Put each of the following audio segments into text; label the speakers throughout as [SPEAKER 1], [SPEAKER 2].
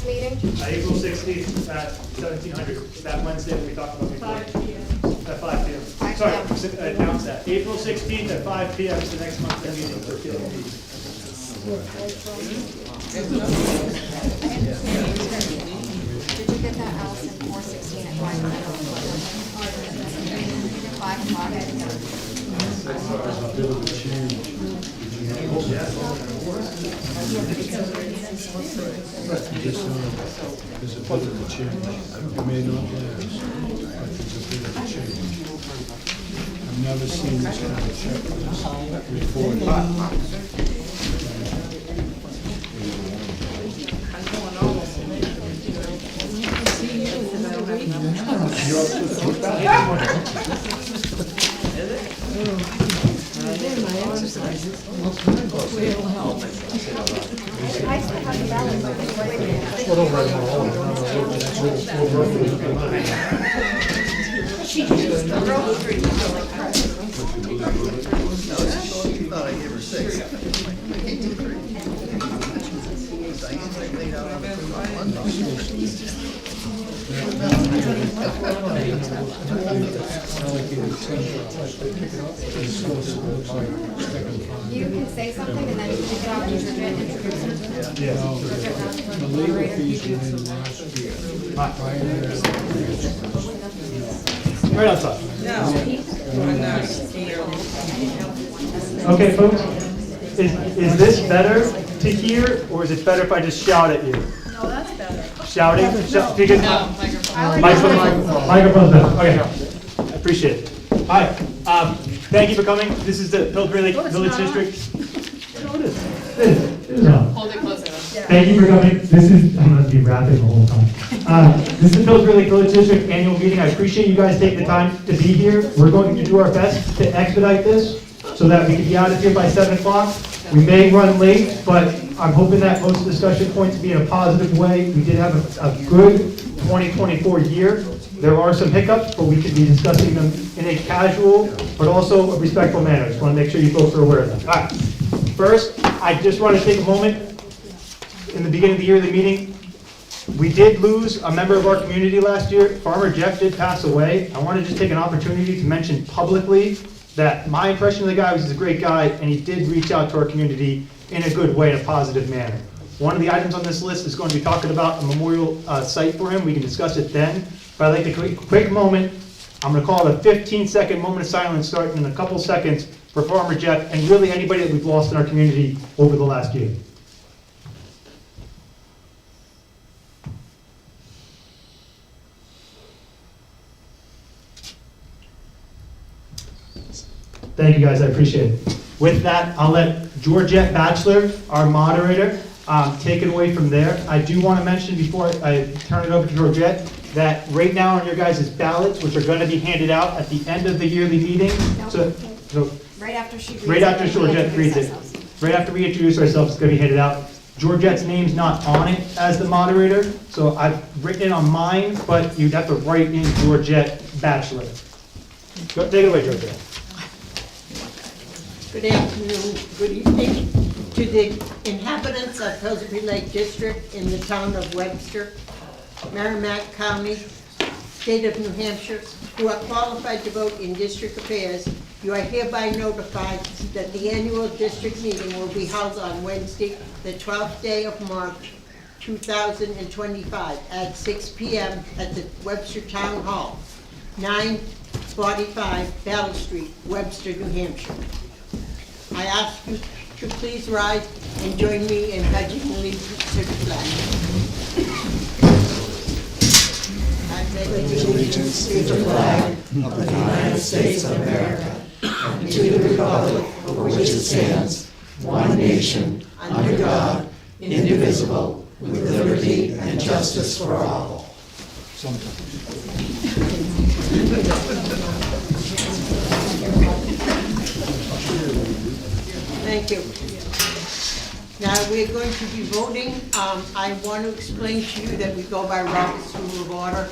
[SPEAKER 1] next meeting?
[SPEAKER 2] April 16th at 1700, that Wednesday that we talked about before.
[SPEAKER 3] 5 p.m.
[SPEAKER 2] At 5 p.m.
[SPEAKER 1] 5
[SPEAKER 2] Sorry,
[SPEAKER 1] p.m.
[SPEAKER 2] announce that. April 16th at 5 p.m. is the next monthly meeting for PLP.
[SPEAKER 1] Did you get that, Allison, 416 at 5
[SPEAKER 4] There's a political change. You may not realize, but there's a political change. I've never seen this kind of checklist before.
[SPEAKER 5] thought I gave her 6.
[SPEAKER 1] You can say something and then you can pick it up and introduce
[SPEAKER 4] The legal fees were in last year.
[SPEAKER 2] Right outside.
[SPEAKER 3] No.
[SPEAKER 2] Okay, folks, is this better to hear, or is it better if I just shout at you?
[SPEAKER 3] No, that's better.
[SPEAKER 2] Shouting? Because microphone's better. Okay, I appreciate it. Hi, thank you for coming. This is the Pillsbury Lake Village District. No, it is. It is on.
[SPEAKER 3] Hold it close enough.
[SPEAKER 2] Thank you for coming. This is, I'm gonna be rapping the whole time. This is the Pillsbury Lake Village District annual meeting. I appreciate you guys taking the time to be here. We're going to do our best to expedite this so that we can be out of here by 7 o'clock. We may run late, but I'm hoping that most discussion points to be in a positive way. We did have a good 2024 year. There are some hiccups, but we could be discussing them in a casual, but also a respectful manner. Just want to make sure you folks are aware of that. All right. First, I just want to take a moment in the beginning of the year of the meeting. We did lose a member of our community last year. Farmer Jeff did pass away. I want to just take an opportunity to mention publicly that my impression of the guy was he's a great guy, and he did reach out to our community in a good way, in a positive manner. One of the items on this list is going to be talking about a memorial site for him. We can discuss it then. But I'd like to take a quick moment. I'm going to call it a 15-second moment of silence starting in a couple seconds for Farmer Jeff and really anybody that we've lost in our community over the last year. Thank you guys, I appreciate it. With that, I'll let Georgette Batchelor, our moderator, take it away from there. I do want to mention before I turn it over to Georgette that right now on your guys' ballots, which are going to be handed out at the end of the yearly meeting. So
[SPEAKER 1] Right after she reads it.
[SPEAKER 2] right after Georgette reads it, right after we introduce ourselves, it's going to be handed out. Georgette's name's not on it as the moderator, so I've written it on mine, but you'd have to write in Georgette Batchelor. Go, take it away, Georgette.
[SPEAKER 6] Good afternoon, good evening to the inhabitants of Pillsbury Lake District in the town of Webster, Merrimack County, state of New Hampshire, who are qualified to vote in district affairs. You are hereby notified that the annual district meeting will be held on Wednesday, the 12th day of March, 2025, at 6 p.m. at the Webster Town Hall, 945 Battle Street, Webster, New Hampshire. I ask you to please rise and join me in pledging allegiance to the flag.
[SPEAKER 7] Allegiance to the flag of the United States of America and to the republic for which it stands, one nation, under God, indivisible, with liberty and justice for all.
[SPEAKER 6] Thank you. Now, we're going to be voting. I want to explain to you that we go by Robert's Rule of Order,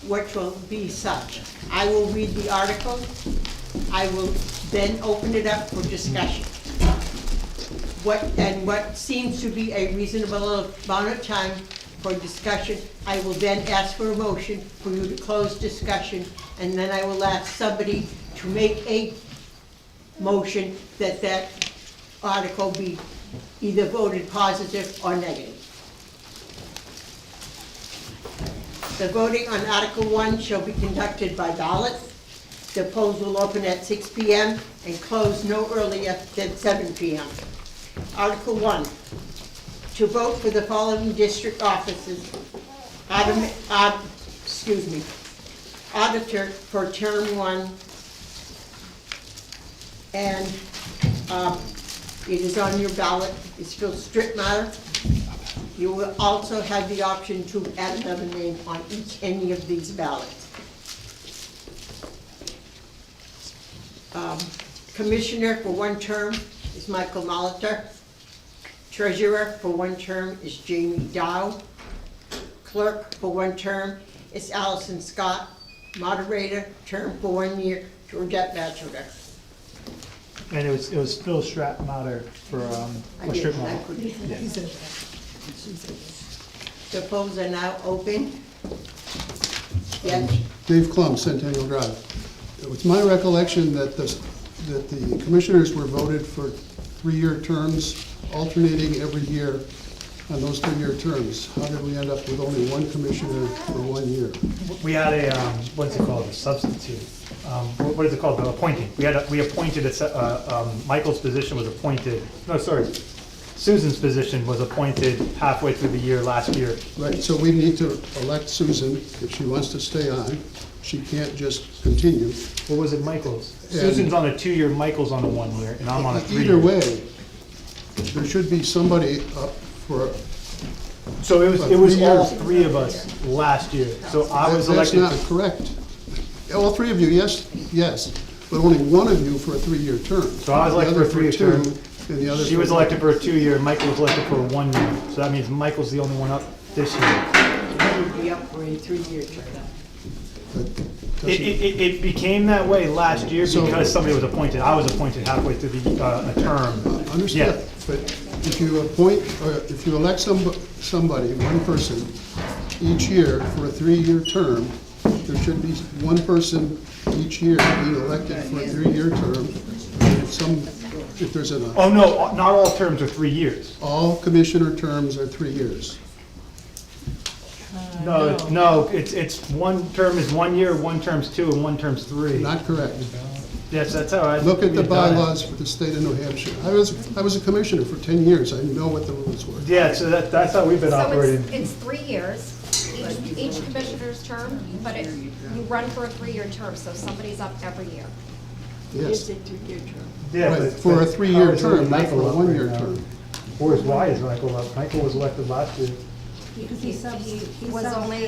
[SPEAKER 6] which will be such. I will read the article. I will then open it up for discussion. What seems to be a reasonable amount of time for discussion. I will then ask for a motion for you to close discussion, and then I will ask somebody to make a motion that that article be either voted positive or negative. The voting on Article 1 shall be conducted by ballot. The polls will open at 6 p.m. and close no earlier than 7 p.m. Article 1, to vote for the following district offices. Auditor for term 1, and it is on your ballot. It's for strict matter. You will also have the option to add another name on any of these ballots. Commissioner for 1 term is Michael Molitor. Treasurer for 1 term is Jamie Dow. Clerk for 1 term is Allison Scott. Moderator, term for 1 year, Georgette Batchelder.
[SPEAKER 2] And it was Phil Stratmatter for,
[SPEAKER 6] I did, I couldn't. The polls are now open. Yes,
[SPEAKER 5] Dave Klum, Centennial Drive. It's my recollection that the commissioners were voted for 3-year terms, alternating every year on those 3-year terms. How did we end up with only 1 commissioner for 1 year?
[SPEAKER 2] we had a, what's it called, a substitute. What is it called, the appointing. We appointed, Michael's position was appointed, no, sorry, Susan's position was appointed halfway through the year last year.
[SPEAKER 5] Right, so we need to elect Susan if she wants to stay on. She can't just continue.
[SPEAKER 2] What was it, Michael's?
[SPEAKER 5] And-
[SPEAKER 2] Susan's on a 2-year, Michael's on a 1 year, and I'm on a 3-year.
[SPEAKER 5] Either way, there should be somebody up for,
[SPEAKER 2] So it was
[SPEAKER 5] About 3
[SPEAKER 2] all
[SPEAKER 5] years.
[SPEAKER 2] 3 of us last year. So I was
[SPEAKER 5] that's
[SPEAKER 2] elected.
[SPEAKER 5] not correct. All 3 of you, yes, but only 1 of you for a 3-year term.
[SPEAKER 2] So I was elected for a 3-year
[SPEAKER 5] The other
[SPEAKER 2] term.
[SPEAKER 5] for 2, and the other
[SPEAKER 2] She
[SPEAKER 5] for
[SPEAKER 2] was elected for a 2-year, Michael was elected for a 1 year. So that means Michael's the only one up this year.
[SPEAKER 6] I would be up for a 3-year term.
[SPEAKER 2] It became that way last year
[SPEAKER 5] So-
[SPEAKER 2] because somebody was appointed. I was appointed halfway through a term.
[SPEAKER 5] Understood,
[SPEAKER 2] Yeah.
[SPEAKER 5] but if you appoint, or if you elect somebody, 1 person, each year for a 3-year term, there should be 1 person each year being elected for a 3-year term. And if there's
[SPEAKER 2] Oh, no, not all terms are 3 years.
[SPEAKER 5] all commissioner terms are 3 years.
[SPEAKER 2] No, it's 1 term is 1 year, 1 term's 2, and 1 term's 3.
[SPEAKER 5] Not correct.
[SPEAKER 2] Yes, that's how I.
[SPEAKER 5] Look at the
[SPEAKER 2] we've done it.
[SPEAKER 5] bylaws for the state of New Hampshire. I was a commissioner for 10 years. I know what the rules were.
[SPEAKER 2] Yeah, so that's how we've been
[SPEAKER 1] So
[SPEAKER 2] operating.
[SPEAKER 1] it's 3 years, each commissioner's term, but you run for a 3-year term, so somebody's up every year.
[SPEAKER 5] Yes.
[SPEAKER 6] It's a 2-year term.
[SPEAKER 2] Yeah,
[SPEAKER 5] Right,
[SPEAKER 2] but-
[SPEAKER 5] for a
[SPEAKER 2] but
[SPEAKER 5] 3-year
[SPEAKER 2] how is
[SPEAKER 5] term, not
[SPEAKER 2] Michael
[SPEAKER 5] for a
[SPEAKER 2] up
[SPEAKER 5] 1-year
[SPEAKER 2] right now?
[SPEAKER 5] term.
[SPEAKER 2] Where's why is Michael up? Michael was elected last year.
[SPEAKER 1] He was only,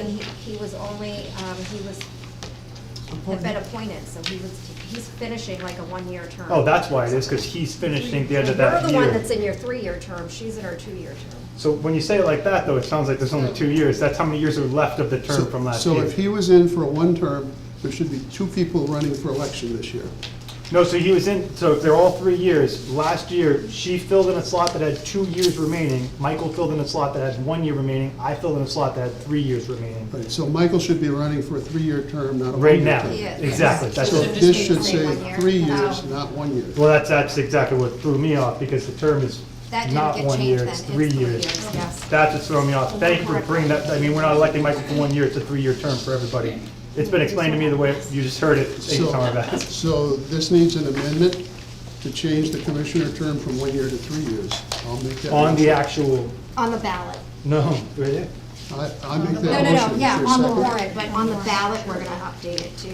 [SPEAKER 1] had been appointed, so he's finishing like a 1-year term.
[SPEAKER 2] Oh, that's why it is, because he's finishing the end of
[SPEAKER 1] You're
[SPEAKER 2] that
[SPEAKER 1] the one
[SPEAKER 2] year.
[SPEAKER 1] that's in your 3-year term, she's in her 2-year term.
[SPEAKER 2] So when you say it like that, though, it sounds like there's only 2 years. That's how many years are left of the term from last
[SPEAKER 5] So
[SPEAKER 2] year.
[SPEAKER 5] if he was in for a 1 term, there should be 2 people running for election this year.
[SPEAKER 2] No, so he was in, so if they're all 3 years, last year, she filled in a slot that had 2 years remaining. Michael filled in a slot that had 1 year remaining. I filled in a slot that had 3 years remaining.
[SPEAKER 5] Right, so Michael should be running for a 3-year term, not a 1-year
[SPEAKER 2] Right now,
[SPEAKER 5] term.
[SPEAKER 1] He is.
[SPEAKER 2] exactly. That's
[SPEAKER 5] So
[SPEAKER 1] So
[SPEAKER 5] this
[SPEAKER 1] just
[SPEAKER 5] should
[SPEAKER 1] need to say
[SPEAKER 5] say
[SPEAKER 1] 1 year.
[SPEAKER 5] 3 years,
[SPEAKER 1] Oh.
[SPEAKER 5] not 1 year.
[SPEAKER 2] Well, that's exactly what threw me off, because the term is
[SPEAKER 1] That didn't
[SPEAKER 2] not
[SPEAKER 1] get
[SPEAKER 2] 1
[SPEAKER 1] changed
[SPEAKER 2] year,
[SPEAKER 1] then,
[SPEAKER 2] it's
[SPEAKER 1] it's
[SPEAKER 2] 3
[SPEAKER 1] 3
[SPEAKER 2] years.
[SPEAKER 1] yes.
[SPEAKER 2] That's what's throwing me off. Thank you for bringing that, I mean, we're not electing Michael for 1 year, it's a 3-year term for everybody. It's been explained to me the way you just heard it,
[SPEAKER 5] So-
[SPEAKER 2] Thank you, Bass.
[SPEAKER 5] So this needs an amendment to change the commissioner term from 1 year to 3 years. I'll make that.
[SPEAKER 2] On the
[SPEAKER 5] motion.
[SPEAKER 2] actual,
[SPEAKER 1] On the ballot.
[SPEAKER 2] no, really?
[SPEAKER 5] I make that
[SPEAKER 1] No,
[SPEAKER 5] motion.
[SPEAKER 1] no, no,
[SPEAKER 5] Is
[SPEAKER 1] yeah,
[SPEAKER 5] there a
[SPEAKER 1] on the
[SPEAKER 5] second?
[SPEAKER 1] warrant, but on the ballot, we're gonna update it to.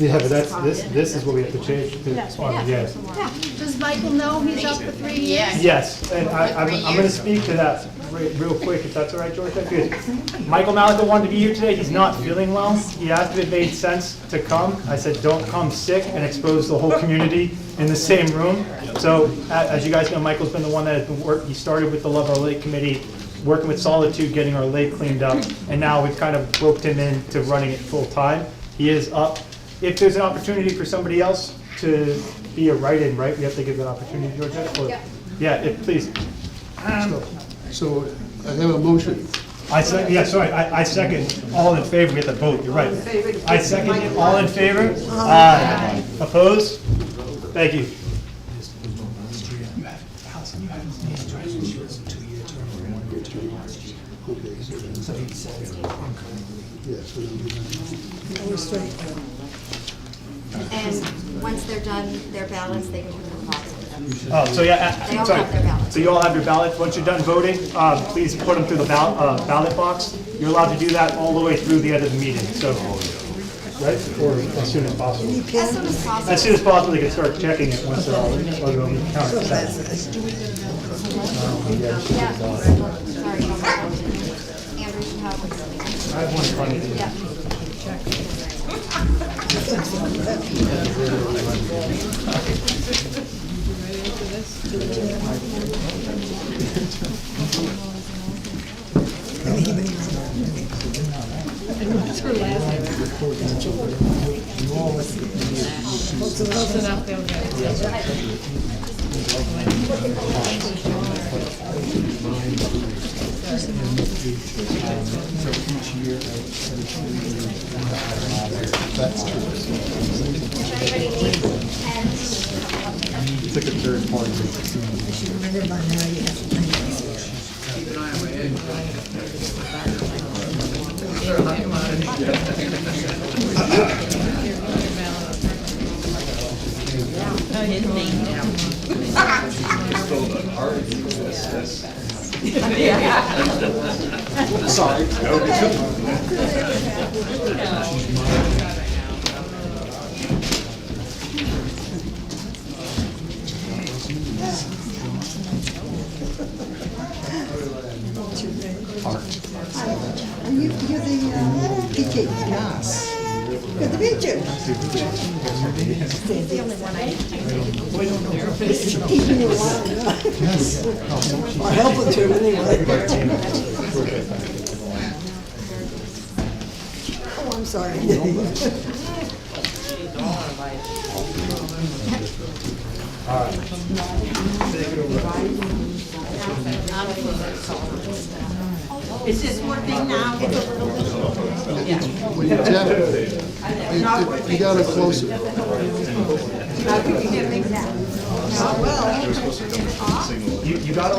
[SPEAKER 2] Yeah, but this is what we have to change to, yes.
[SPEAKER 1] Yeah,
[SPEAKER 3] Does Michael know he's up for 3 years?
[SPEAKER 2] Yes, and I'm gonna speak to that real quick, if that's all right, George, because Michael Malika wanted to be here today, he's not feeling well. He asked if it made sense to come. I said, don't come sick and expose the whole community in the same room. So, as you guys know, Michael's been the one that has been he started with the Love Our Lake Committee, working with Solitude, getting our lake cleaned up, and now we've kind of roped him into running it full-time. He is up. If there's an opportunity for somebody else to be a write-in, right, we have to give that opportunity, Georgia? Or-
[SPEAKER 1] Yeah.
[SPEAKER 2] Yeah, please.
[SPEAKER 5] So I have a motion
[SPEAKER 2] I second, yeah, sorry, I second, all in favor, we have to vote, you're right.
[SPEAKER 6] All in favor?
[SPEAKER 2] I second it, all in favor? Aye. Opposed? Thank you.
[SPEAKER 1] And once they're done their ballots, they can put them in the box.
[SPEAKER 2] Oh, so yeah,
[SPEAKER 1] They all
[SPEAKER 2] sorry.
[SPEAKER 1] have their ballots.
[SPEAKER 2] So you all have your ballots, once you're done voting, please put them through the ballot box. You're allowed to do that all the way through the end of the meeting, so, right, or as soon as possible.
[SPEAKER 1] As soon as possible.
[SPEAKER 2] As soon as possible, they can start checking it once they're all counted.
[SPEAKER 1] Yeah, sorry. Andrew should have one.
[SPEAKER 2] I have one in front of you.
[SPEAKER 1] Yeah. If anybody needs pens,
[SPEAKER 5] It's like a third party.
[SPEAKER 8] You're the PJ? Yes. Good to meet you.
[SPEAKER 1] it's the only one I
[SPEAKER 8] Keeping you alive. Yes. Or helping to anyway. Oh, I'm sorry.
[SPEAKER 6] Is this working now?
[SPEAKER 5] You gotta close it.
[SPEAKER 2] You gotta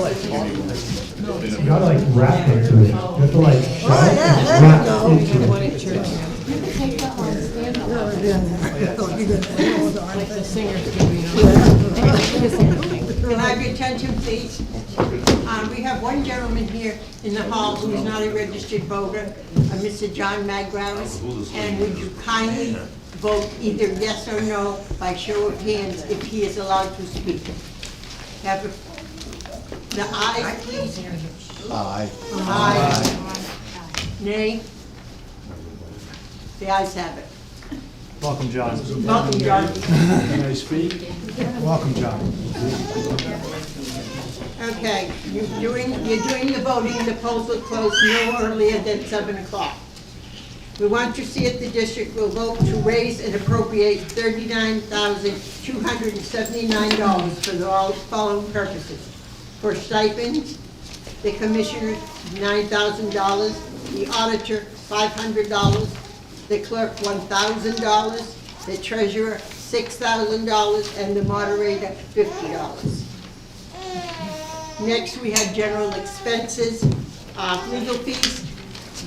[SPEAKER 2] like wrap into it. You have to like
[SPEAKER 8] yeah, there
[SPEAKER 2] wrap
[SPEAKER 8] you go.
[SPEAKER 2] into it.
[SPEAKER 6] Can I have your attention, please? We have one gentleman here in the hall who is not a registered voter, Mr. John Magrawis, and would you kindly vote either yes or no by show of hands if he is allowed to speak? Have the ayes, please.
[SPEAKER 5] Aye.
[SPEAKER 6] Aye. Nay? The ayes have it.
[SPEAKER 2] Welcome, John.
[SPEAKER 6] Welcome, John.
[SPEAKER 4] Can I speak?
[SPEAKER 2] Welcome, John.
[SPEAKER 6] Okay, you're doing the voting, the polls will close no earlier than 7 o'clock. We want to see if the district will vote to raise and appropriate $39,279 for the following purposes. For stipends, the commissioner, $9,000, the auditor, $500, the clerk, $1,000, the treasurer, $6,000, and the moderator, $50. Next, we have general expenses, legal fees,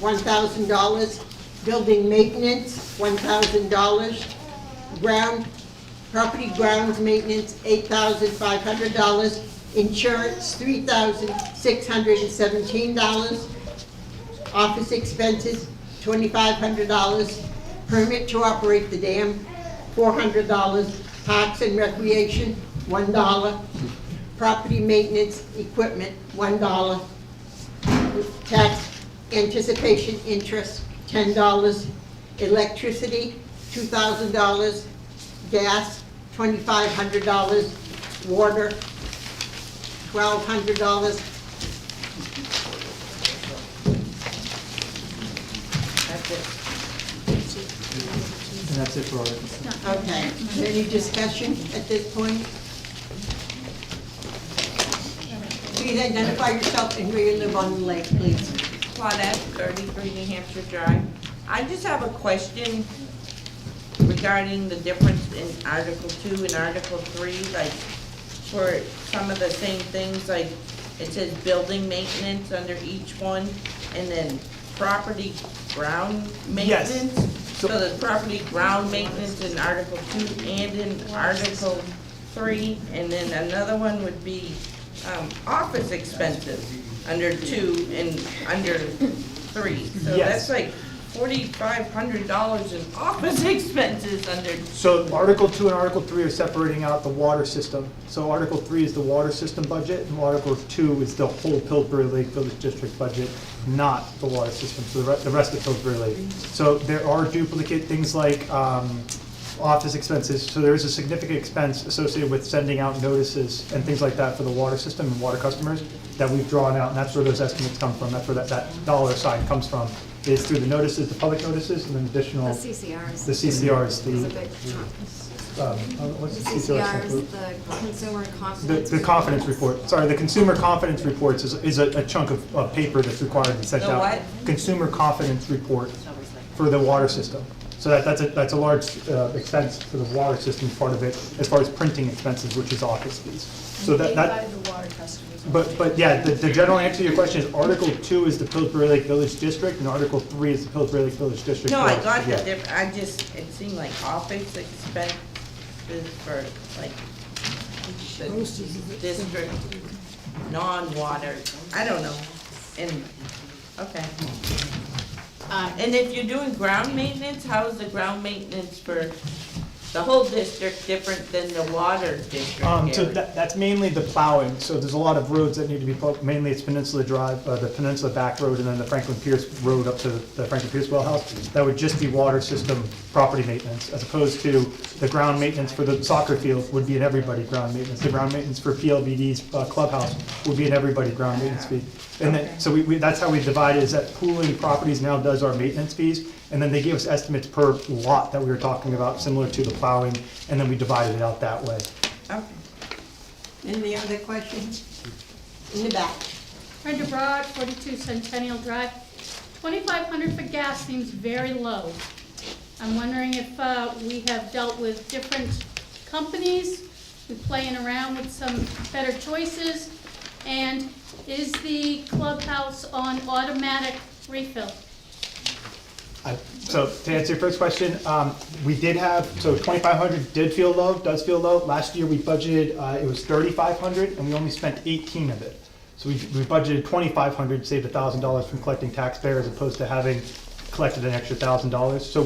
[SPEAKER 6] $1,000, building maintenance, $1,000, property grounds maintenance, $8,500, insurance, $3,617, office expenses, $2,500, permit to operate the dam, $400, parks and recreation, $1, property maintenance, equipment, $1, tax anticipation interest, $10, electricity, $2,000, gas, $2,500, water, $1,200. That's it.
[SPEAKER 2] And that's it for articles.
[SPEAKER 6] Okay, any discussion at this point? Please identify yourself and where you live on the lake, please.
[SPEAKER 9] Claudette, 33 New Hampshire Drive. I just have a question regarding the difference in Article 2 and Article 3, like, for some of the same things, like, it says building maintenance under each one, and then property ground
[SPEAKER 2] Yes.
[SPEAKER 9] maintenance?
[SPEAKER 2] So-
[SPEAKER 9] So the property ground maintenance in Article 2 and in Article 3, and then another one would be, office expenses under 2 and under 3. So
[SPEAKER 2] Yes.
[SPEAKER 9] that's like $4,500 in office expenses under.
[SPEAKER 2] So Article 2 and Article 3 are separating out the water system. So Article 3 is the water system budget, and Article 2 is the whole Pillsbury Lake Village District budget, not the water system, so the rest of Pillsbury Lake. So there are duplicate things like office expenses, so there is a significant expense associated with sending out notices and things like that for the water system and water customers that we've drawn out, and that's where those estimates come from, that's where that dollar sign comes from, is through the notices, the public notices, and then additional.
[SPEAKER 1] The CCRs.
[SPEAKER 2] The CCRs,
[SPEAKER 1] It's a big chunk.
[SPEAKER 2] what's
[SPEAKER 1] The
[SPEAKER 2] the CCRs?
[SPEAKER 1] CCRs, the consumer confidence.
[SPEAKER 2] The confidence report, sorry, the consumer confidence reports is a chunk of paper that's required to be sent
[SPEAKER 9] The
[SPEAKER 2] out.
[SPEAKER 9] what?
[SPEAKER 2] Consumer confidence report for the water system. So that's a large expense for the water system part of it, as far as printing expenses, which is office fees. So that, but yeah, the general answer to your question is Article 2 is the Pillsbury Lake Village District, and Article 3 is the Pillsbury Lake Village District.
[SPEAKER 9] No, I
[SPEAKER 2] Board.
[SPEAKER 9] got
[SPEAKER 2] Yeah.
[SPEAKER 9] the I just, it seemed like office expenses for like the district, non-water, I don't know, and, okay. And if you're doing ground maintenance, how is the ground maintenance for the whole district different than the water district
[SPEAKER 2] So
[SPEAKER 9] area?
[SPEAKER 2] that's mainly the plowing, so there's a lot of roads that need to be plowed, mainly it's Peninsula Drive, the Peninsula Back Road, and then the Franklin Pierce Road up to the Franklin Pierce Well House. That would just be water system property maintenance, as opposed to the ground maintenance for the soccer field would be an everybody ground maintenance. The ground maintenance for PLVD's clubhouse would be an everybody ground maintenance fee. And then, so that's how we divide it, is that Pooling Properties now does our maintenance fees, and then they give us estimates per lot that we were talking about, similar to the plowing, and then we divided it out that way.
[SPEAKER 9] Okay.
[SPEAKER 6] Any other questions? In the back.
[SPEAKER 3] Brenda Broad, 42 Centennial Drive. 2,500 for gas seems very low. I'm wondering if we have dealt with different companies, we're playing around with some better choices, and is the clubhouse on automatic refill?
[SPEAKER 2] So to answer your first question, we did have, so 2,500 does feel low. Last year we budgeted, it was 3,500, and we only spent 18 of it. So we budgeted 2,500, saved $1,000 from collecting taxpayers, as opposed to having collected an extra $1,000. So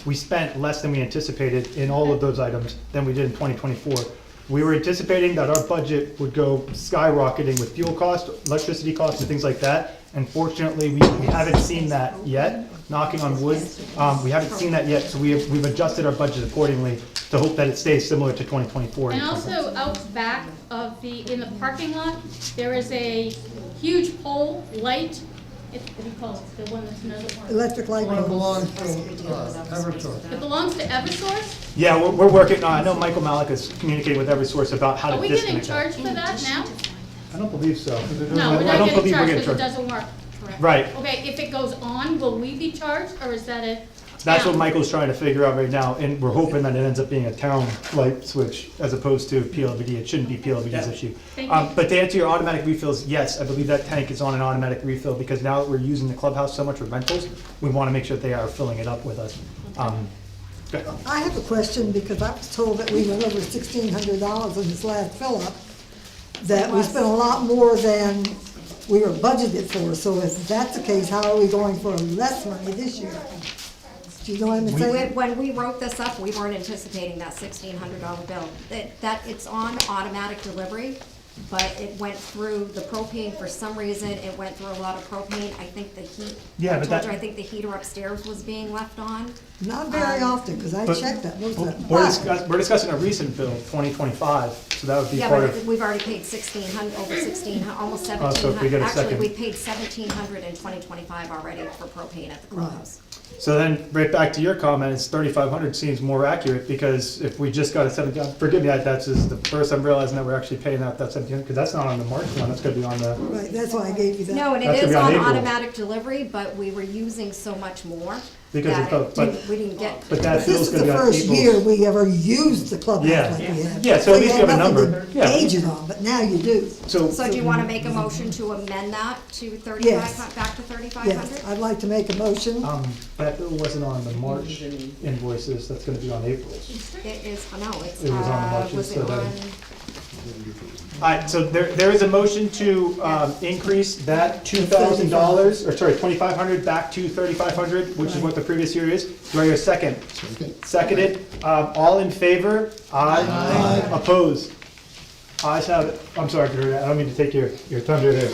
[SPEAKER 2] we spent less than we anticipated in all of those items than we did in 2024. We were anticipating that our budget would go skyrocketing with fuel costs, electricity costs, and things like that. Unfortunately, we haven't seen that yet, knocking on wood. We haven't seen that yet, so we've adjusted our budget accordingly to hope that it stays similar to 2024.
[SPEAKER 3] And also out back of in the parking lot, there is a huge pole light. What do you call it? The one that's another one.
[SPEAKER 8] Electric light.
[SPEAKER 3] It belongs to Eversource?
[SPEAKER 2] Yeah, we're working, I know Michael Malik is communicating with Eversource about how to
[SPEAKER 3] Are we getting
[SPEAKER 2] disconnect that.
[SPEAKER 3] charged for that now?
[SPEAKER 2] I don't believe so.
[SPEAKER 3] No, we're
[SPEAKER 2] I don't
[SPEAKER 3] not getting
[SPEAKER 2] believe we're
[SPEAKER 3] charged
[SPEAKER 2] getting
[SPEAKER 3] because it
[SPEAKER 2] charged.
[SPEAKER 3] doesn't work.
[SPEAKER 2] Right.
[SPEAKER 3] Okay, if it goes on, will we be charged, or is that a
[SPEAKER 2] That's what
[SPEAKER 3] town?
[SPEAKER 2] Michael's trying to figure out right now, and we're hoping that it ends up being a town light switch as opposed to PLVD. It shouldn't be PLVD's issue.
[SPEAKER 3] Thank you.
[SPEAKER 2] But to answer your automatic refills, yes, I believe that tank is on an automatic refill, because now that we're using the clubhouse so much for rentals, we want to make sure that they are filling it up with us. Good.
[SPEAKER 8] I have a question, because I was told that we went over $1,600 in this last fill-up, that we spent a lot more than we were budgeted for. So if that's the case, how are we going for less money this year? Do you know what I'm saying?
[SPEAKER 1] When we wrote this up, we weren't anticipating that $1,600 bill. That it's on automatic delivery, but it went through the propane for some reason. It went through a lot of propane. I think the heat.
[SPEAKER 2] Yeah,
[SPEAKER 1] I
[SPEAKER 2] but
[SPEAKER 1] told you,
[SPEAKER 2] that-
[SPEAKER 1] I think the heater upstairs was being left on.
[SPEAKER 8] Not very often, because I
[SPEAKER 2] But-
[SPEAKER 8] checked that most of the
[SPEAKER 2] We're discussing a recent bill, 2025 so that would be
[SPEAKER 1] Yeah,
[SPEAKER 2] part
[SPEAKER 1] but
[SPEAKER 2] of.
[SPEAKER 1] we've already paid 1,600, over 1,600, almost
[SPEAKER 2] Oh, so if we
[SPEAKER 1] 1,700.
[SPEAKER 2] get a
[SPEAKER 1] Actually,
[SPEAKER 2] second-
[SPEAKER 1] we paid 1,700 in 2025 already for propane at the clubhouse.
[SPEAKER 2] So then, right back to your comment, it's 3,500 seems more accurate, because if we just got a 17, forgive me, that's just the first I'm realizing that we're actually paying out that 17, because that's not on the March one, that's gonna be on the,
[SPEAKER 8] Right, that's why I gave you that.
[SPEAKER 1] No, and
[SPEAKER 2] That's
[SPEAKER 1] it
[SPEAKER 2] gonna
[SPEAKER 1] is
[SPEAKER 2] be on
[SPEAKER 1] on
[SPEAKER 2] April.
[SPEAKER 1] automatic delivery, but we were using so much more
[SPEAKER 2] Because
[SPEAKER 1] that
[SPEAKER 2] of the-
[SPEAKER 1] we didn't get.
[SPEAKER 2] but that
[SPEAKER 8] This
[SPEAKER 2] bill's
[SPEAKER 8] is
[SPEAKER 2] gonna
[SPEAKER 8] the
[SPEAKER 2] be on
[SPEAKER 8] first
[SPEAKER 2] April's.
[SPEAKER 8] year we ever used the clubhouse
[SPEAKER 2] Yeah.
[SPEAKER 8] like we have.
[SPEAKER 2] Yeah, so at least you have a
[SPEAKER 8] had nothing
[SPEAKER 2] number.
[SPEAKER 8] to
[SPEAKER 2] Yeah.
[SPEAKER 8] Gauge it on, but now you do.
[SPEAKER 2] So,
[SPEAKER 1] So do you wanna make a motion to amend that to
[SPEAKER 8] Yes.
[SPEAKER 1] back to 3,500?
[SPEAKER 8] Yes, I'd like to make a motion.
[SPEAKER 2] that bill wasn't on the March invoices, that's gonna be on April's.
[SPEAKER 1] It is, no, it's,
[SPEAKER 2] It was on March,
[SPEAKER 1] was it
[SPEAKER 2] so then-
[SPEAKER 1] on,
[SPEAKER 2] Alright, so there is a motion to, increase that $2,000, or sorry, 2,500 back to 3,500, which is what the previous year is. Do I hear a second?
[SPEAKER 5] Second.
[SPEAKER 2] Seconded. All in favor? Aye. Opposed? Ayes have it. I'm sorry, Drew, I don't mean to take your thunder there.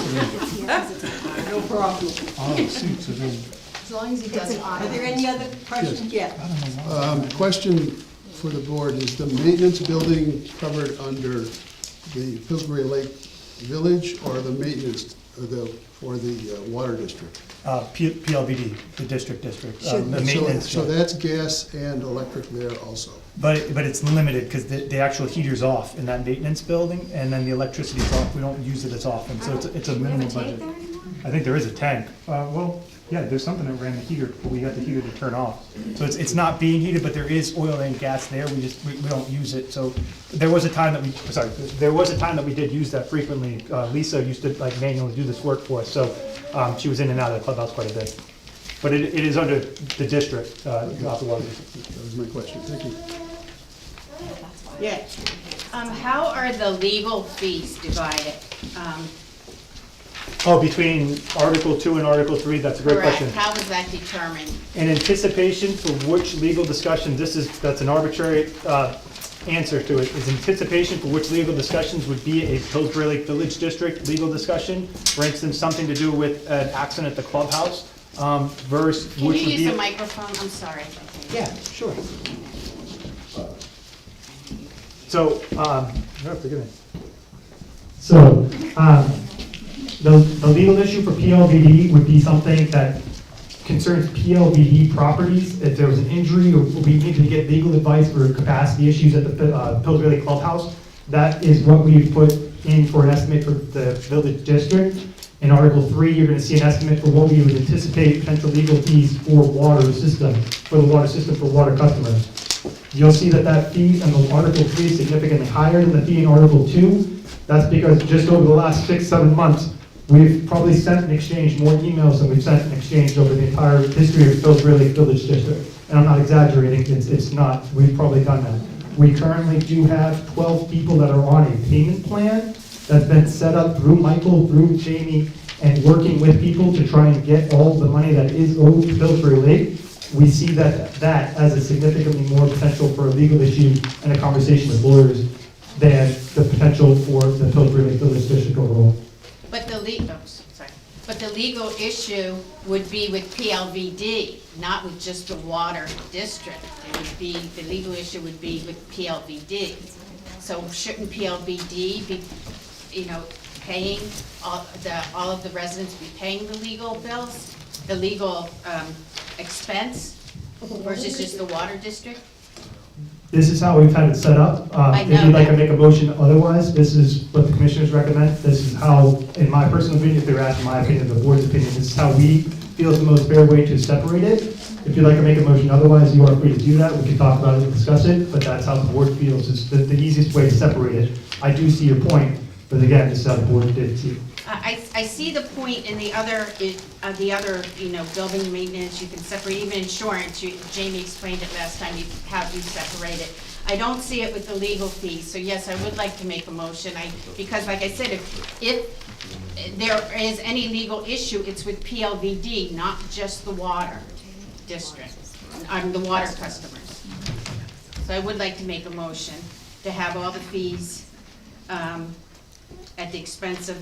[SPEAKER 6] No problem.
[SPEAKER 4] Oh, see, so then,
[SPEAKER 1] it's an
[SPEAKER 6] Are
[SPEAKER 1] audit.
[SPEAKER 6] there any other questions yet?
[SPEAKER 5] Question for the board, is the maintenance building covered under the Pillsbury Lake Village or the maintenance, for the water district?
[SPEAKER 2] PLVD, the district,
[SPEAKER 8] Should
[SPEAKER 2] the
[SPEAKER 8] be.
[SPEAKER 2] maintenance.
[SPEAKER 5] So that's gas and electric there also?
[SPEAKER 2] But it's limited, because the actual heater's off in that maintenance building, and then the electricity's off, we don't use it as often, so it's a
[SPEAKER 1] Do we have
[SPEAKER 2] minimal
[SPEAKER 1] a tank
[SPEAKER 2] budget.
[SPEAKER 1] there anymore?
[SPEAKER 2] I think there is a tank. Well, yeah, there's something that ran the heater, but we got the heater to turn off. So it's not being heated, but there is oil and gas there, we don't use it. So there was a time that we did use that frequently. Lisa used to like manually do this work for us, so she was in and out of the clubhouse quite a bit. But it is under the district, off the water district.
[SPEAKER 5] That was my question, thank you.
[SPEAKER 6] Yeah.
[SPEAKER 10] How are the legal fees divided?
[SPEAKER 2] Oh, between Article 2 and Article 3, that's a great
[SPEAKER 10] Correct,
[SPEAKER 2] question.
[SPEAKER 10] how is that determined?
[SPEAKER 2] In anticipation for which legal discussion, that's an arbitrary answer to it, is anticipation for which legal discussions would be a Pillsbury Lake Village District legal discussion. For instance, something to do with an accident at the clubhouse, versus
[SPEAKER 10] Can you
[SPEAKER 2] which would
[SPEAKER 10] use
[SPEAKER 2] be.
[SPEAKER 10] the microphone? I'm sorry.
[SPEAKER 2] Yeah, sure. So, forgive me. So, the legal issue for PLVD would be something that concerns PLVD properties. If there was an injury or we need to get legal advice for capacity issues at the Pillsbury Lake Clubhouse, that is what we put in for an estimate for the village district. In Article 3, you're going to see an estimate for what we would anticipate potential legal fees for the water system for water customers. You'll see that fee in the Article 3 is significantly higher than the fee in Article 2. That's because just over the last 6-7 months, we've probably sent and exchanged more emails than we've sent and exchanged over the entire history of Pillsbury Lake Village District. And I'm not exaggerating, it's not, we've probably done that. We currently do have 12 people that are on a payment plan that's been set up through Michael, through Jamie, and working with people to try and get all the money that is owed to Pillsbury Lake. We see that as a significantly more potential for a legal issue and a conversation with lawyers than the potential for the Pillsbury Lake Village District overall.
[SPEAKER 10] But the legal issue would be with PLVD, not with just the water district. It would be, the legal issue would be with PLVD. So shouldn't PLVD be, paying, all of the residents be paying the legal bills, the legal expense versus just the water district?
[SPEAKER 2] This is how we've had it set up.
[SPEAKER 10] I
[SPEAKER 2] If
[SPEAKER 10] know
[SPEAKER 2] you'd like to
[SPEAKER 10] that.
[SPEAKER 2] make a motion otherwise, this is what the commissioners recommend. This is how, in my personal opinion, if they were asking my opinion, the board's opinion, this is how we feel is the most fair way to separate it. If you'd like to make a motion otherwise, you are free to do that. We can talk about it and discuss it, but that's how the board feels is the easiest way to separate it. I do see your point, but again, this is how the board did too.
[SPEAKER 10] I see the point in the other, building maintenance, you can separate, even insurance, Jamie explained it last time, how you separate it. I don't see it with the legal fees, so yes, I would like to make a motion, because like I said, if there is any legal issue, it's with PLVD, not just the water district, the water customers. So I would like to make a motion to have all the fees, at the expense of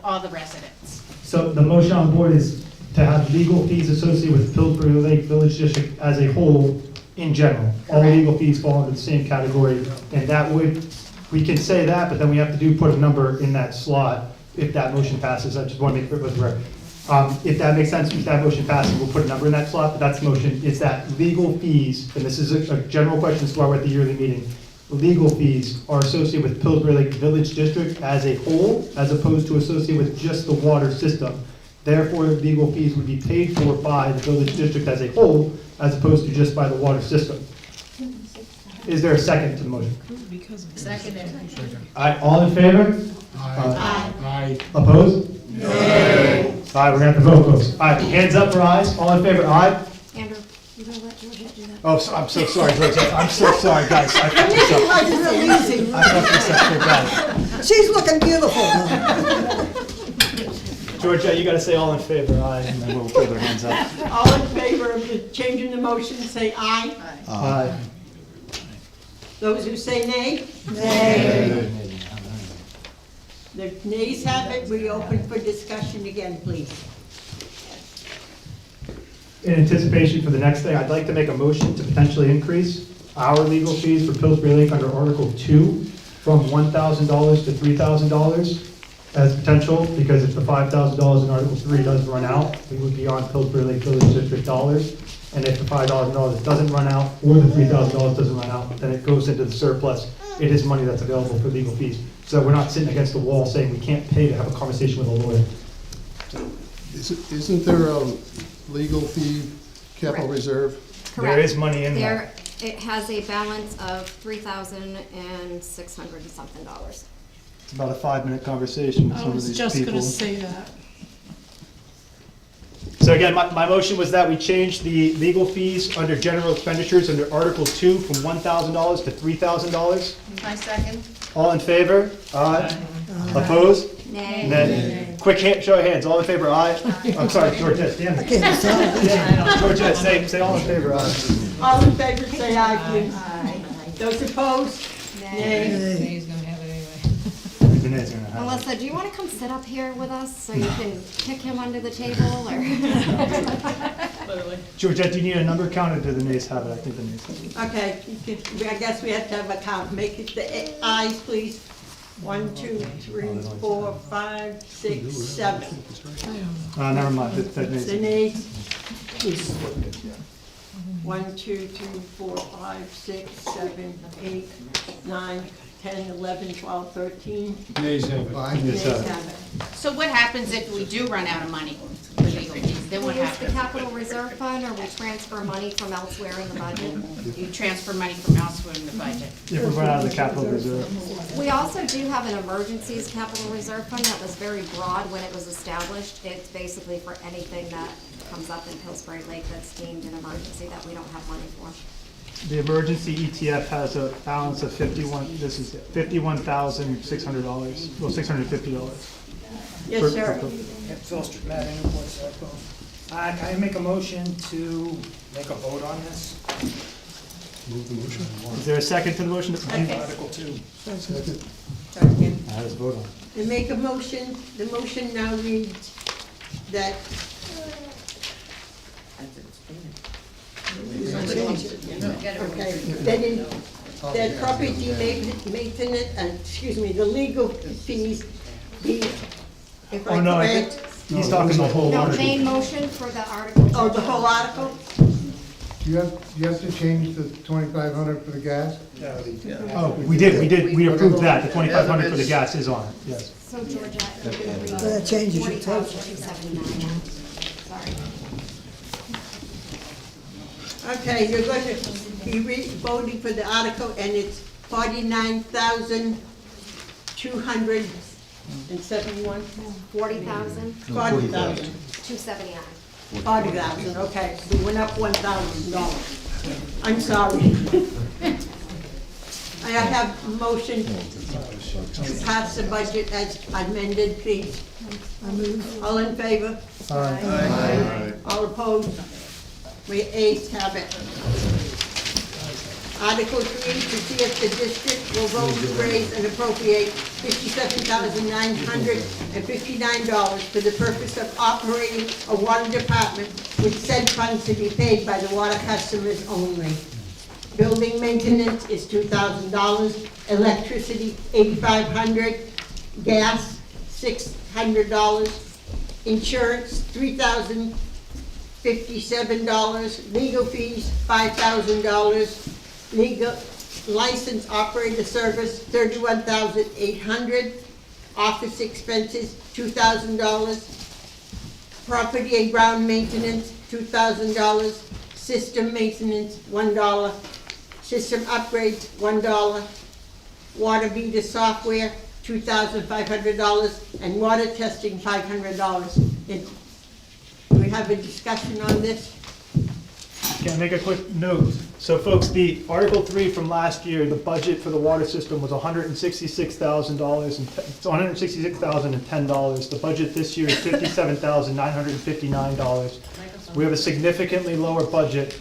[SPEAKER 10] all the residents.
[SPEAKER 2] So the motion on board is to have legal fees associated with Pillsbury Lake Village District as a whole in general. All
[SPEAKER 10] Correct.
[SPEAKER 2] legal fees fall into the same category, and that would, we can say that, but then we have to put a number in that slot if that motion passes. I just want to make it with the record. If that makes sense, if that motion passes, we'll put a number in that slot, but that's the motion. It's that legal fees, and this is a general question, this is why we're at the yearly meeting. Legal fees are associated with Pillsbury Lake Village District as a whole, as opposed to associated with just the water system. Therefore, legal fees would be paid for by the village district as a whole, as opposed to just by the water system. Is there a second to the motion?
[SPEAKER 3] Seconded.
[SPEAKER 2] All right, all in favor?
[SPEAKER 4] Aye.
[SPEAKER 2] Opposed? No. All right, we're gonna have to vote, folks. All right, hands up for ayes. All in favor, aye?
[SPEAKER 1] Andrew, you gonna let Georgette do that?
[SPEAKER 2] Oh, I'm so sorry, Georgette. I'm so sorry, guys. I fucked this up.
[SPEAKER 8] Like it's real easy.
[SPEAKER 2] I fucked this up so bad.
[SPEAKER 8] She's looking beautiful.
[SPEAKER 2] Georgette, you gotta say all in favor, aye, and then we'll put our hands up.
[SPEAKER 6] All in favor of the changing the motion, say aye.
[SPEAKER 2] Aye.
[SPEAKER 6] Those who say nay?
[SPEAKER 8] Nay.
[SPEAKER 6] The nays have it, we open for discussion again, please.
[SPEAKER 2] In anticipation for the next thing, I'd like to make a motion to potentially increase our legal fees for Pillsbury Lake under Article 2 from $1,000 to $3,000 as potential, because if the $5,000 in Article 3 does run out, we would be on Pillsbury Lake Village District dollars. And if the $5,000 doesn't run out, or the $3,000 doesn't run out, then it goes into the surplus. It is money that's available for legal fees. So we're not sitting against the wall saying we can't pay to have a conversation with a lawyer.
[SPEAKER 5] Isn't there a legal fee capital
[SPEAKER 1] Correct.
[SPEAKER 5] reserve?
[SPEAKER 2] There is money in there.
[SPEAKER 1] It has a balance of $3,600 and something dollars.
[SPEAKER 2] It's about a 5-minute conversation with
[SPEAKER 3] I
[SPEAKER 2] some of
[SPEAKER 3] was
[SPEAKER 2] these
[SPEAKER 3] just
[SPEAKER 2] people.
[SPEAKER 3] gonna say that.
[SPEAKER 2] So again, my motion was that we change the legal fees under general expenditures under Article 2 from $1,000 to $3,000.
[SPEAKER 9] My second?
[SPEAKER 2] All in favor? Aye. Opposed?
[SPEAKER 1] Nay.
[SPEAKER 2] Nay. Quick show of hands. All in favor? Aye. I'm sorry, Georgette, stand
[SPEAKER 8] I
[SPEAKER 2] there.
[SPEAKER 8] can't decide.
[SPEAKER 2] Georgette, say all in favor. Aye.
[SPEAKER 6] All in favor, say aye, please. Those opposed? Nay.
[SPEAKER 8] Nay.
[SPEAKER 2] The nays are gonna have it.
[SPEAKER 1] Melissa, do you wanna come sit up here with us so you can kick him under the table, or?
[SPEAKER 2] Georgette, do you need a number counted? Do the nays have it? I think the nays have it.
[SPEAKER 6] Okay, I guess we have to have a count. Make it the ayes, please. 1, 2, 3, 4, 5, 6, 7.
[SPEAKER 2] Never mind, that nays.
[SPEAKER 6] The nays. 1, 2, 3, 4, 5, 6, 7, 8, 9, 10, 11, 12, 13.
[SPEAKER 4] Nays have it.
[SPEAKER 2] Yes,
[SPEAKER 6] Nays
[SPEAKER 2] sir.
[SPEAKER 6] have it.
[SPEAKER 10] So what happens if we do run out of money for legal fees? Then
[SPEAKER 1] We
[SPEAKER 10] what
[SPEAKER 1] use the
[SPEAKER 10] happens?
[SPEAKER 1] capital reserve fund, or we transfer money from elsewhere in the budget.
[SPEAKER 10] You transfer money from elsewhere in the budget.
[SPEAKER 2] If we run out of the capital reserve.
[SPEAKER 1] We also do have an emergencies capital reserve fund that was very broad when it was established. It's basically for anything that comes up in Pillsbury Lake that's deemed an emergency that we don't have money for.
[SPEAKER 2] The emergency ETF has a balance of $51,600, well, $650.
[SPEAKER 6] Yes, sir.
[SPEAKER 11] Phil Matt, can I make a motion to make a vote on this?
[SPEAKER 5] Move the motion.
[SPEAKER 2] Is there a second to the motion?
[SPEAKER 11] Article 2.
[SPEAKER 5] Second.
[SPEAKER 2] Let's vote on it.
[SPEAKER 6] To make a motion, the motion now reads that okay, that property maintenance, the legal fees be, if I
[SPEAKER 2] Oh, no, I
[SPEAKER 6] correct,
[SPEAKER 2] think, he's talking the whole
[SPEAKER 1] No,
[SPEAKER 2] article.
[SPEAKER 1] main motion for the article.
[SPEAKER 6] oh, the whole article?
[SPEAKER 12] You have to change the 2,500 for the gas?
[SPEAKER 2] Oh, we did, we approved that, the 2,500 for the gas is on it, yes.
[SPEAKER 1] So Georgette, you're gonna read
[SPEAKER 8] That changes your total.
[SPEAKER 1] 40,279. Sorry.
[SPEAKER 6] Okay, you're going to be voting for the article, and it's 49,271,
[SPEAKER 1] 40,000,
[SPEAKER 6] 40,000,
[SPEAKER 1] 279.
[SPEAKER 6] 40,000, okay, so we went up $1,000. I'm sorry. I have a motion to pass the budget as amended, please. All in favor? Aye. All opposed? We ayes have it. Article 3, to see if the district will vote to raise and appropriate $57,959 for the purpose of operating a water department, with said funds to be paid by the water customers only. Building maintenance is $2,000, electricity $8,500, gas $600, Insurance, $3,057. Legal fees, $5,000. Legal license operator service, $31,800. Office expenses, $2,000. Property and ground maintenance, $2,000. System maintenance, $1. System upgrades, $1. Water meter software, $2,500, and water testing, $500. Do we have a discussion on this?
[SPEAKER 2] Can I make a quick note? So folks, the Article 3 from last year, the budget for the water system was $166,000 and it's $166,010. The budget this year is $57,959. We have a significantly lower budget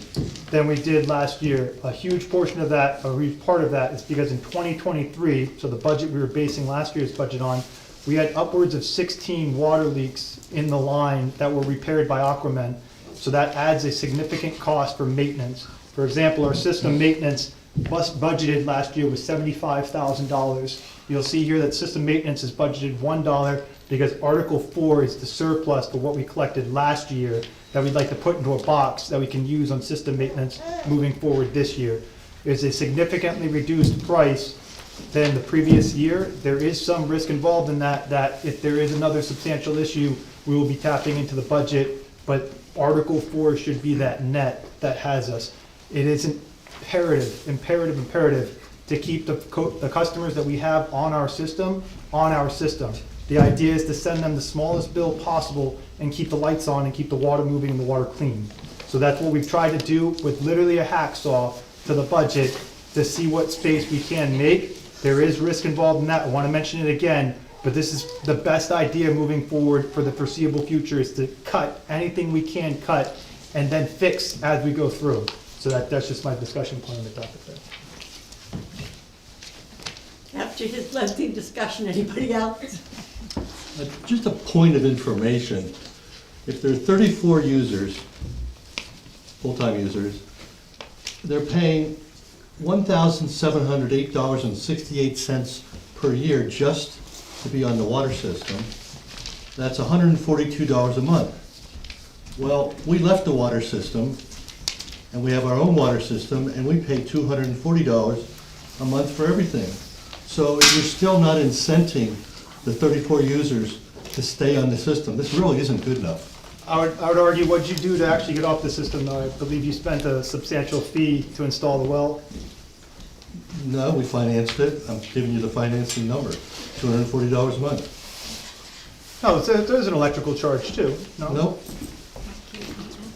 [SPEAKER 2] than we did last year. A huge portion of that, a huge part of that is because in 2023, so the budget we were basing last year's budget on, we had upwards of 16 water leaks in the line that were repaired by Aquaman. So that adds a significant cost for maintenance. For example, our system maintenance budgeted last year was $75,000. You'll see here that system maintenance is budgeted $1 because Article 4 is the surplus for what we collected last year that we'd like to put into a box that we can use on system maintenance moving forward this year. It's a significantly reduced price than the previous year. There is some risk involved in that if there is another substantial issue, we will be tapping into the budget, but Article 4 should be that net that has us. It is imperative to keep the customers that we have on our system. The idea is to send them the smallest bill possible and keep the lights on and keep the water moving and the water clean. So that's what we've tried to do with literally a hacksaw to the budget to see what space we can make. There is risk involved in that. I want to mention it again, but this is the best idea moving forward for the foreseeable future is to cut anything we can cut and then fix as we go through. So that's just my discussion point on the topic there.
[SPEAKER 6] After his lengthy discussion, anybody else?
[SPEAKER 13] Just a point of information. If there are 34 users, full-time users, they're paying $1,708.68 per year just to be on the water system. That's $142 a month. Well, we left the water system, and we have our own water system, and we pay $240 a month for everything. So you're still not incenting the 34 users to stay on the system. This really isn't good enough.
[SPEAKER 2] I would argue, what'd you do to actually get off the system, though? I believe you spent a substantial fee to install the well.
[SPEAKER 13] No, we financed it. I'm giving you the financing number, $240 a month.
[SPEAKER 2] No, there's an electrical charge too, no?
[SPEAKER 13] Nope.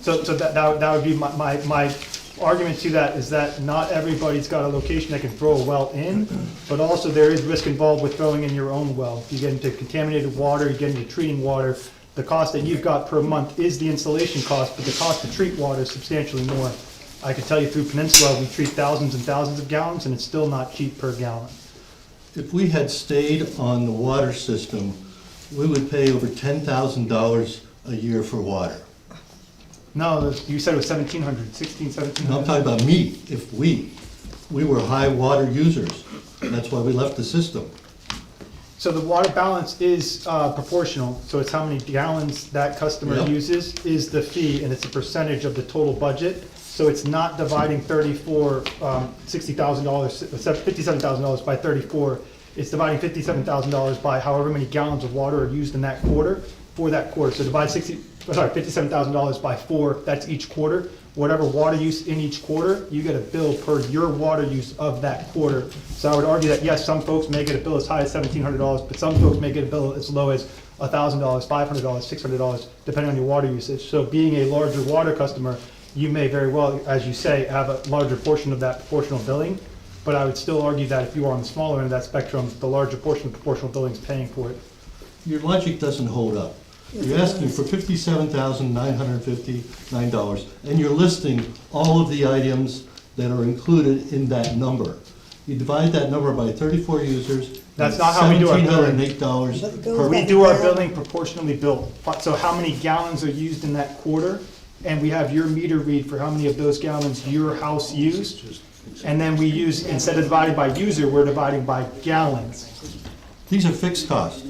[SPEAKER 2] So that would be my argument to that, is that not everybody's got a location that can throw a well in, but also there is risk involved with throwing in your own well. You get into contaminated water, you get into treating water. The cost that you've got per month is the installation cost, but the cost to treat water is substantially more. I can tell you through Peninsula, we treat thousands and thousands of gallons, and it's still not cheap per gallon.
[SPEAKER 13] If we had stayed on the water system, we would pay over $10,000 a year for water.
[SPEAKER 2] No, you said it was 1,700, 1,700.
[SPEAKER 13] No, I'm talking about me. If we were high water users, that's why we left the system.
[SPEAKER 2] So the water balance is proportional, so it's how many gallons that customer
[SPEAKER 13] Yep.
[SPEAKER 2] uses is the fee, and it's a percentage of the total budget. So it's not dividing $57,000 by 34. It's dividing $57,000 by however many gallons of water are used in that quarter for that quarter. So divide $57,000 by 4, that's each quarter. Whatever water use in each quarter, you get a bill per your water use of that quarter. So I would argue that yes, some folks may get a bill as high as $1,700, but some folks may get a bill as low as $1,000, $500, $600, depending on your water usage. So being a larger water customer, you may very well, as you say, have a larger portion of that proportional billing. But I would still argue that if you are on the smaller end of that spectrum, the larger portion of proportional billing is paying for it.
[SPEAKER 13] Your logic doesn't hold up. You're asking for $57,959, and you're listing all of the items that are included in that number. You divide that number by 34 users.
[SPEAKER 2] That's not how we do our billing.
[SPEAKER 13] $1,708 per
[SPEAKER 2] We do our billing proportionally built. So how many gallons are used in that quarter? And we have your meter read for how many of those gallons your house used. And then we use, instead of dividing by user, we're dividing by gallons.
[SPEAKER 13] These are fixed costs.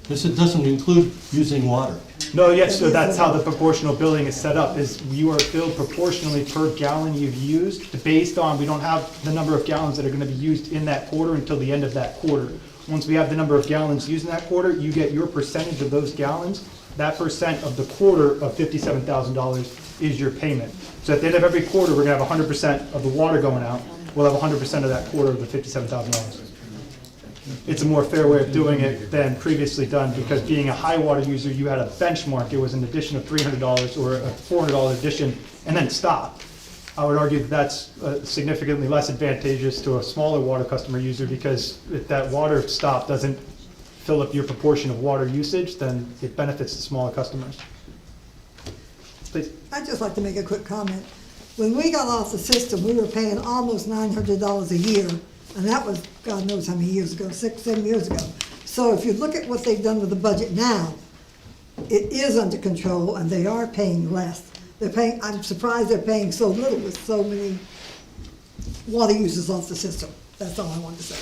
[SPEAKER 13] This doesn't include using water.
[SPEAKER 2] No, yes, so that's how the proportional billing is set up, is you are billed proportionally per gallon you've used, based on, we don't have the number of gallons that are gonna be used in that quarter until the end of that quarter. Once we have the number of gallons used in that quarter, you get your percentage of those gallons. That percent of the quarter of $57,000 is your payment. So at the end of every quarter, we're gonna have 100% of the water going out. We'll have 100% of that quarter of the $57,000. It's a more fair way of doing it than previously done, because being a high water user, you had a benchmark. It was an addition of $300 or a $400 addition, and then it stopped. I would argue that that's significantly less advantageous to a smaller water customer user, because if that water stop doesn't fill up your proportion of water usage, then it benefits the smaller customers. Please.
[SPEAKER 8] I'd just like to make a quick comment. When we got off the system, we were paying almost $900 a year, and that was, God knows how many years ago, 6, 7 years ago. So if you look at what they've done with the budget now, it is under control, and they are paying less. They're paying, I'm surprised they're paying so little with so many water users off the system. That's all I wanted to say.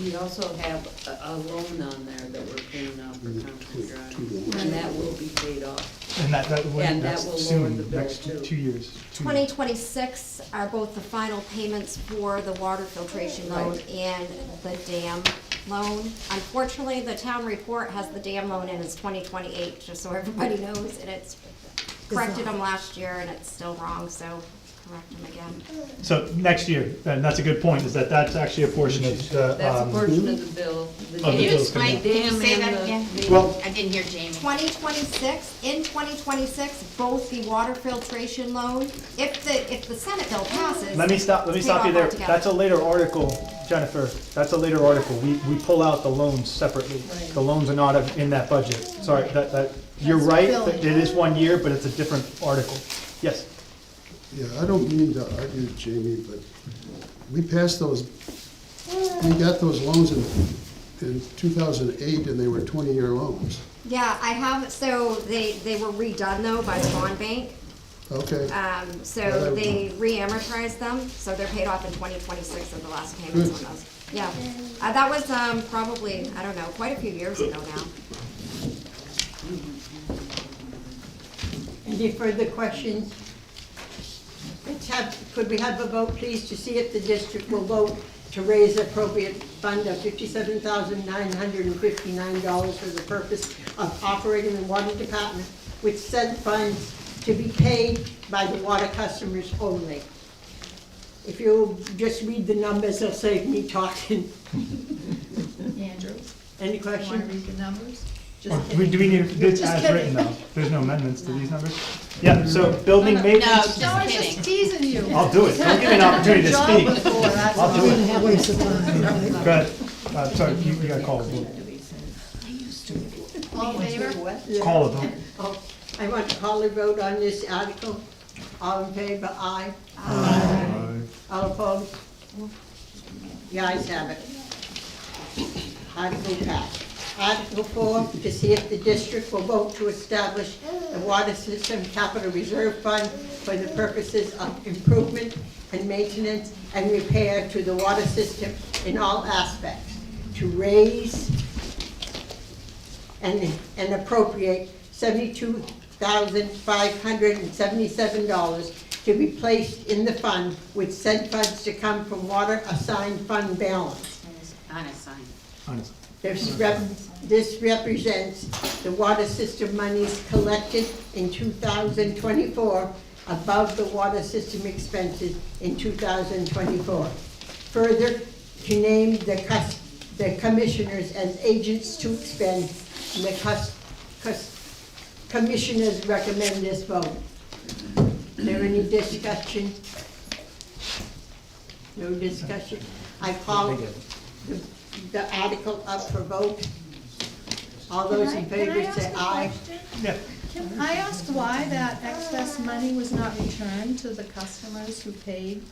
[SPEAKER 14] We also have a loan on there that we're paying off for Country Drive, and that will be paid off.
[SPEAKER 2] And that
[SPEAKER 14] And
[SPEAKER 2] that's
[SPEAKER 14] that will
[SPEAKER 2] soon,
[SPEAKER 14] lower the bill
[SPEAKER 2] next
[SPEAKER 14] too.
[SPEAKER 2] 2 years.
[SPEAKER 1] 2026 are both the final payments for the water filtration loan and the dam loan. Unfortunately, the town report has the dam loan in as 2028, just so everybody knows, and it's corrected them last year and it's still wrong, so correct them again.
[SPEAKER 2] So next year, and that's a good point, is that that's actually a portion of the.
[SPEAKER 14] That's a portion of the bill. The
[SPEAKER 2] Of the
[SPEAKER 10] Can you
[SPEAKER 2] bills
[SPEAKER 10] explain,
[SPEAKER 2] coming
[SPEAKER 10] can you
[SPEAKER 14] Dam
[SPEAKER 10] say
[SPEAKER 14] and
[SPEAKER 10] that
[SPEAKER 14] the-
[SPEAKER 10] again?
[SPEAKER 2] Well-
[SPEAKER 10] I didn't hear Jamie.
[SPEAKER 1] 2026, both the water filtration loan, if the Senate bill passes.
[SPEAKER 2] Let me stop
[SPEAKER 1] it's
[SPEAKER 2] you
[SPEAKER 1] paid off
[SPEAKER 2] there.
[SPEAKER 1] altogether.
[SPEAKER 2] That's a later article, Jennifer. That's a later article. We pull out the loans separately. The loans are not in that budget. Sorry, you're right, that it is 1 year, but it's a different article. Yes?
[SPEAKER 5] Yeah, I don't mean to argue, Jamie, but we passed those, we got those loans in 2008, and they were 20-year loans.
[SPEAKER 1] Yeah, I have, so they were redone though by the bond bank.
[SPEAKER 5] Okay,
[SPEAKER 1] So they re-amortized them, so they're paid off in 2026 of the last payments on those. Yeah, that was probably, I don't know, quite a few years ago now.
[SPEAKER 6] Any further questions? Could we have a vote, please, to see if the district will vote to raise appropriate fund of $57,959 for the purpose of operating the water department, with said funds to be paid by the water customers only. If you'll just read the numbers, it'll save me talking.
[SPEAKER 15] Andrew,
[SPEAKER 6] Any
[SPEAKER 15] you want to
[SPEAKER 6] questions?
[SPEAKER 15] read the numbers?
[SPEAKER 2] Do we need, it's
[SPEAKER 15] Just
[SPEAKER 2] as
[SPEAKER 15] kidding.
[SPEAKER 2] written though. There's no amendments to these numbers? Yeah, so building maintenance.
[SPEAKER 15] No, I was
[SPEAKER 10] kidding.
[SPEAKER 15] just teasing you.
[SPEAKER 2] I'll do it. Don't give me an opportunity to
[SPEAKER 15] Job
[SPEAKER 2] speak.
[SPEAKER 15] before, that's
[SPEAKER 2] I'll do
[SPEAKER 15] all.
[SPEAKER 2] it.
[SPEAKER 8] Waste of time, right?
[SPEAKER 2] Go ahead. Sorry, you got to call a vote.
[SPEAKER 15] All in favor?
[SPEAKER 2] Call a vote.
[SPEAKER 6] Oh, I want to call a vote on this article. All in favor, aye. All opposed? The ayes have it. Article passed. Article 4, to see if the district will vote to establish the Water System Capital Reserve Fund for the purposes of improvement and maintenance and repair to the water system in all aspects, to raise and appropriate $72,577 to be placed in the fund, with said funds to come from water assigned fund balance.
[SPEAKER 10] Unassigned.
[SPEAKER 2] Honestly.
[SPEAKER 6] This represents the water system monies collected in 2024 above the water system expenses in 2024. Further, to name the commissioners as agents to expend, and the commissioners recommend this vote. Is there any discussion? No discussion? I call the article up for vote. All those in favor say aye.
[SPEAKER 2] Yeah.
[SPEAKER 15] Can I ask why that excess money was not returned to the customers who paid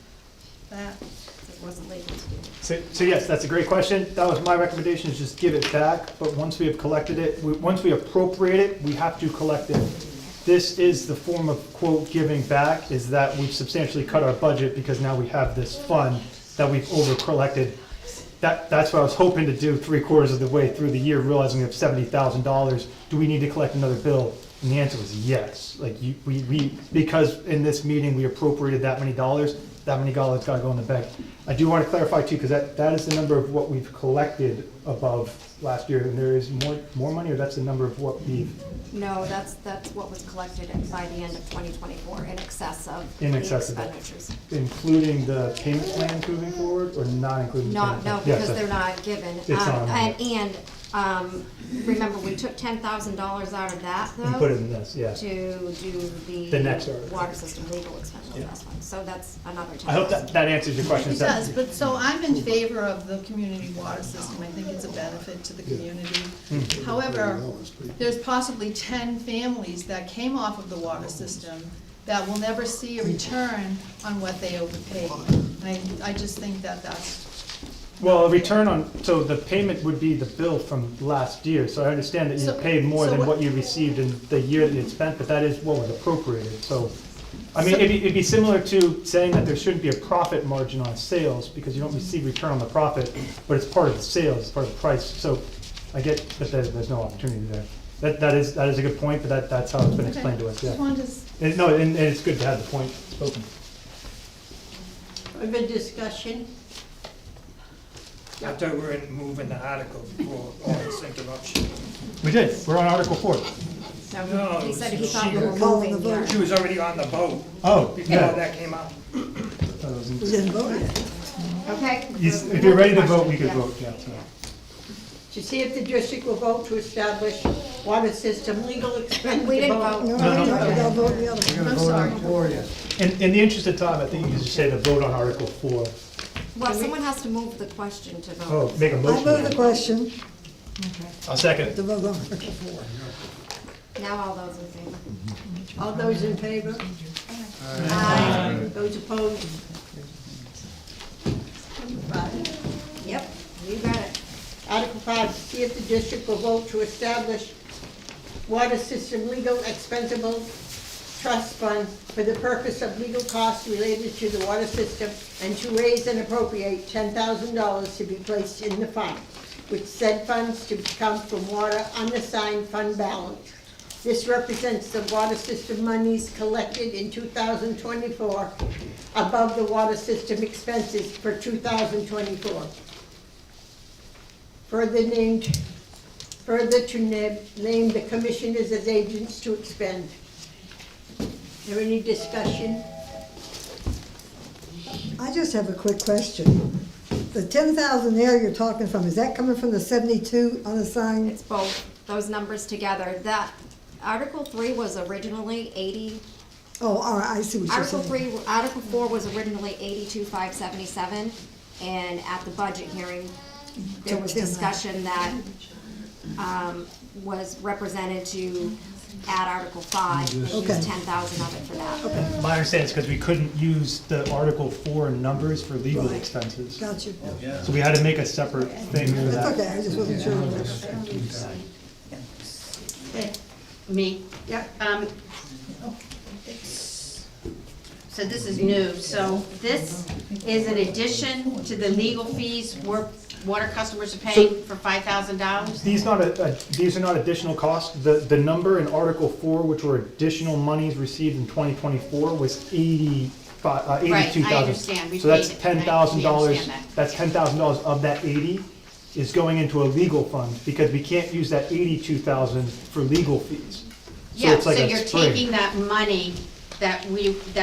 [SPEAKER 15] that?
[SPEAKER 1] It wasn't legal to do.
[SPEAKER 2] So yes, that's a great question. That was my recommendation, is just give it back. But once we have collected it, once we appropriate it, we have to collect it. This is the form of, quote, giving back, is that we've substantially cut our budget because now we have this fund that we've over collected. that's what I was hoping to do 3/4 of the way through the year, realizing we have $70,000. Do we need to collect another bill? And the answer was yes. Like, because in this meeting, we appropriated that many dollars gotta go in the bank. I do want to clarify too, because that is the number of what we've collected above last year, and there is more money, or that's the number of what we've,
[SPEAKER 1] No, that's what was collected by the end of 2024, in excess of the
[SPEAKER 2] in excess of that,
[SPEAKER 1] expenditures.
[SPEAKER 2] including the payment plans moving forward, or not including? the payment
[SPEAKER 1] No,
[SPEAKER 2] plans?
[SPEAKER 1] because
[SPEAKER 2] Yes,
[SPEAKER 1] they're not given.
[SPEAKER 2] It's on.
[SPEAKER 1] Remember, we took $10,000 out of that, though.
[SPEAKER 2] You put it in this, yeah.
[SPEAKER 1] To do
[SPEAKER 2] The next
[SPEAKER 1] the
[SPEAKER 2] article.
[SPEAKER 1] water system legal expenses,
[SPEAKER 2] Yeah.
[SPEAKER 1] that's fine. So that's another $10,000.
[SPEAKER 2] I hope that answers your question.
[SPEAKER 15] It does, but so I'm in favor of the community water system. I think it's a benefit to the community. However, there's possibly 10 families that came off of the water system that will never see a return on what they overpaid. I just think that that's,
[SPEAKER 2] Well, a return on, so the payment would be the bill from last year, so I understand that you
[SPEAKER 15] So-
[SPEAKER 2] paid more
[SPEAKER 15] so
[SPEAKER 2] than
[SPEAKER 15] what-
[SPEAKER 2] what you received in the year that you spent, but that is what was appropriated, so. I mean, it'd be similar to saying that there shouldn't be a profit margin on sales, because you don't receive return on the profit, but it's part of the sales, it's part of the price, so I get that there's no opportunity there. That is a good point, but that's how it's been explained to us, yeah.
[SPEAKER 15] just wanted to
[SPEAKER 2] No, and it's good to have the point spoken.
[SPEAKER 6] Other discussion?
[SPEAKER 11] I thought we were moving the article before all this interruption.
[SPEAKER 2] We did, we're on Article 4.
[SPEAKER 11] No,
[SPEAKER 1] He said he
[SPEAKER 11] she-
[SPEAKER 1] thought we were
[SPEAKER 8] Calling
[SPEAKER 1] moving
[SPEAKER 8] the vote.
[SPEAKER 1] the
[SPEAKER 11] She was already on the boat
[SPEAKER 2] Oh,
[SPEAKER 11] before
[SPEAKER 2] yeah.
[SPEAKER 11] that came out.
[SPEAKER 8] We didn't vote yet.
[SPEAKER 1] Okay?
[SPEAKER 2] If you're ready to vote, we could
[SPEAKER 1] Yeah.
[SPEAKER 2] vote, yeah.
[SPEAKER 6] To see if the district will vote to establish water system legal expense.
[SPEAKER 1] We didn't vote.
[SPEAKER 8] No, we gotta vote the other.
[SPEAKER 12] We're gonna
[SPEAKER 15] I'm
[SPEAKER 12] vote
[SPEAKER 15] sorry.
[SPEAKER 12] on 4 yet.
[SPEAKER 2] In the interest of time, I think you just say to vote on Article 4.
[SPEAKER 1] Well, someone has to move the question to
[SPEAKER 2] Oh,
[SPEAKER 1] vote.
[SPEAKER 2] make a
[SPEAKER 8] I move the
[SPEAKER 2] motion.
[SPEAKER 8] question
[SPEAKER 2] I'll second
[SPEAKER 8] to
[SPEAKER 2] it.
[SPEAKER 8] vote on Article 4.
[SPEAKER 1] Now all those in favor?
[SPEAKER 6] All those in favor?
[SPEAKER 1] Aye.
[SPEAKER 6] Those opposed?
[SPEAKER 1] Yep, you got it.
[SPEAKER 6] Article 5, to see if the district will vote to establish water system legal expendable trust fund for the purpose of legal costs related to the water system and to raise and appropriate $10,000 to be placed in the fund, with said funds to come from water unassigned fund balance. This represents the water system monies collected in 2024 above the water system expenses for 2024. Further to name the commissioners as agents to expend. Is there any discussion?
[SPEAKER 8] I just have a quick question. The 10,000 there you're talking from, is that coming from the 72 unassigned?
[SPEAKER 1] It's both, those numbers together. That, Article 3 was originally 80,
[SPEAKER 8] Oh, all right, I see what you're
[SPEAKER 1] Article
[SPEAKER 8] saying.
[SPEAKER 1] 3, Article 4 was originally 82,577, and at the budget hearing, there was
[SPEAKER 8] Took 10 out.
[SPEAKER 1] discussion that was represented to add Article 5, and
[SPEAKER 8] Okay.
[SPEAKER 1] use 10,000 of it for that.
[SPEAKER 2] My understanding is because we couldn't use the Article 4 numbers for legal
[SPEAKER 8] Right.
[SPEAKER 2] expenses.
[SPEAKER 8] Got you.
[SPEAKER 2] So we had to make a separate thing for
[SPEAKER 8] That's
[SPEAKER 2] that.
[SPEAKER 8] okay, I just wasn't sure.
[SPEAKER 6] Okay.
[SPEAKER 10] Me?
[SPEAKER 6] Yep.
[SPEAKER 10] So this is new, so this is an addition to the legal fees water customers are paying for $5,000?
[SPEAKER 2] These are not additional costs. The number in Article 4, which were additional monies received in 2024, was 82,000.
[SPEAKER 10] Right, I understand. We
[SPEAKER 2] So that's
[SPEAKER 10] paid it. We
[SPEAKER 2] $10,000.
[SPEAKER 10] understand that.
[SPEAKER 2] That's $10,000 of that 80 is going into a legal fund, because we can't use that 82,000 for legal fees.
[SPEAKER 10] Yeah,
[SPEAKER 2] it's
[SPEAKER 10] so
[SPEAKER 2] like a
[SPEAKER 10] you're
[SPEAKER 2] spring.
[SPEAKER 10] taking that money that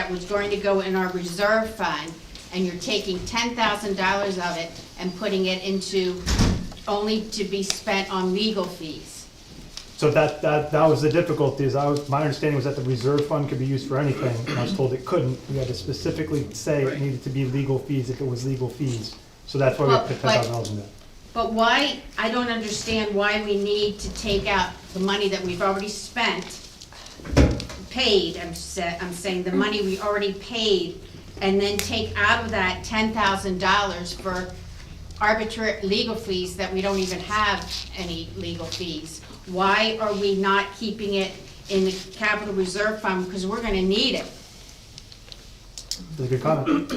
[SPEAKER 10] was going to go in our reserve fund, and you're taking $10,000 of it and putting it into, only to be spent on legal fees.
[SPEAKER 2] So that was the difficulty, is my understanding was that the reserve fund could be used for anything, and I was told it couldn't. We had to specifically say it needed to be legal fees if it was legal fees. So that's why we put $10,000 in there.
[SPEAKER 10] But why, I don't understand why we need to take out the money that we've already spent, paid, I'm saying the money we already paid, and then take out of that $10,000 for arbitrary legal fees that we don't even have any legal fees. Why are we not keeping it in the capital reserve fund, because we're gonna need it?
[SPEAKER 2] That's a good comment.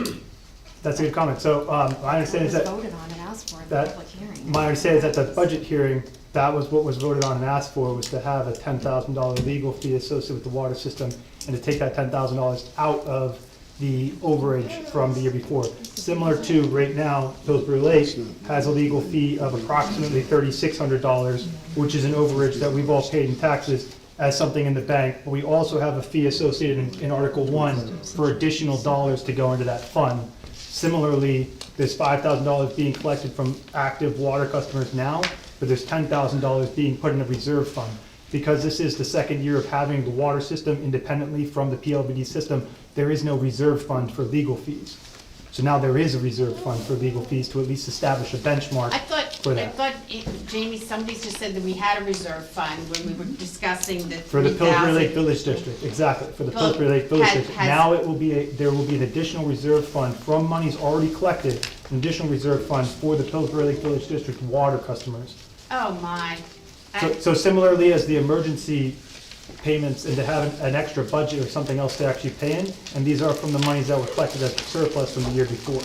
[SPEAKER 2] That's a good comment. So, my
[SPEAKER 1] It
[SPEAKER 2] understanding
[SPEAKER 1] was
[SPEAKER 2] is that,
[SPEAKER 1] voted on and asked for in the
[SPEAKER 2] that,
[SPEAKER 1] public hearing.
[SPEAKER 2] my understanding is that the budget hearing, that was what was voted on and asked for, was to have a $10,000 legal fee associated with the water system, and to take that $10,000 out of the overage from the year before. Similar to, right now, Pillsbury Lake has a legal fee of approximately $3,600, which is an overage that we've all paid in taxes as something in the bank. But we also have a fee associated in Article 1 for additional dollars to go into that fund. Similarly, there's $5,000 being collected from active water customers now, but there's $10,000 being put in a reserve fund. Because this is the second year of having the water system independently from the PLBD system, there is no reserve fund for legal fees. So now there is a reserve fund for legal fees to at least establish a benchmark for that.
[SPEAKER 10] Jamie, somebody just said that we had a reserve fund when we were discussing the
[SPEAKER 2] For the Pillsbury Lake
[SPEAKER 10] 3,000.
[SPEAKER 2] Village District, exactly, for the
[SPEAKER 10] Well,
[SPEAKER 2] Pillsbury Lake Village
[SPEAKER 10] has-
[SPEAKER 2] District.
[SPEAKER 10] has-
[SPEAKER 2] Now there will be an additional reserve fund from monies already collected, an additional reserve fund for the Pillsbury Lake Village District water customers.
[SPEAKER 10] Oh, my.
[SPEAKER 2] So similarly as the emergency payments, and to have an extra budget or something else to actually pay in, and these are from the monies that were collected as surplus from the year before.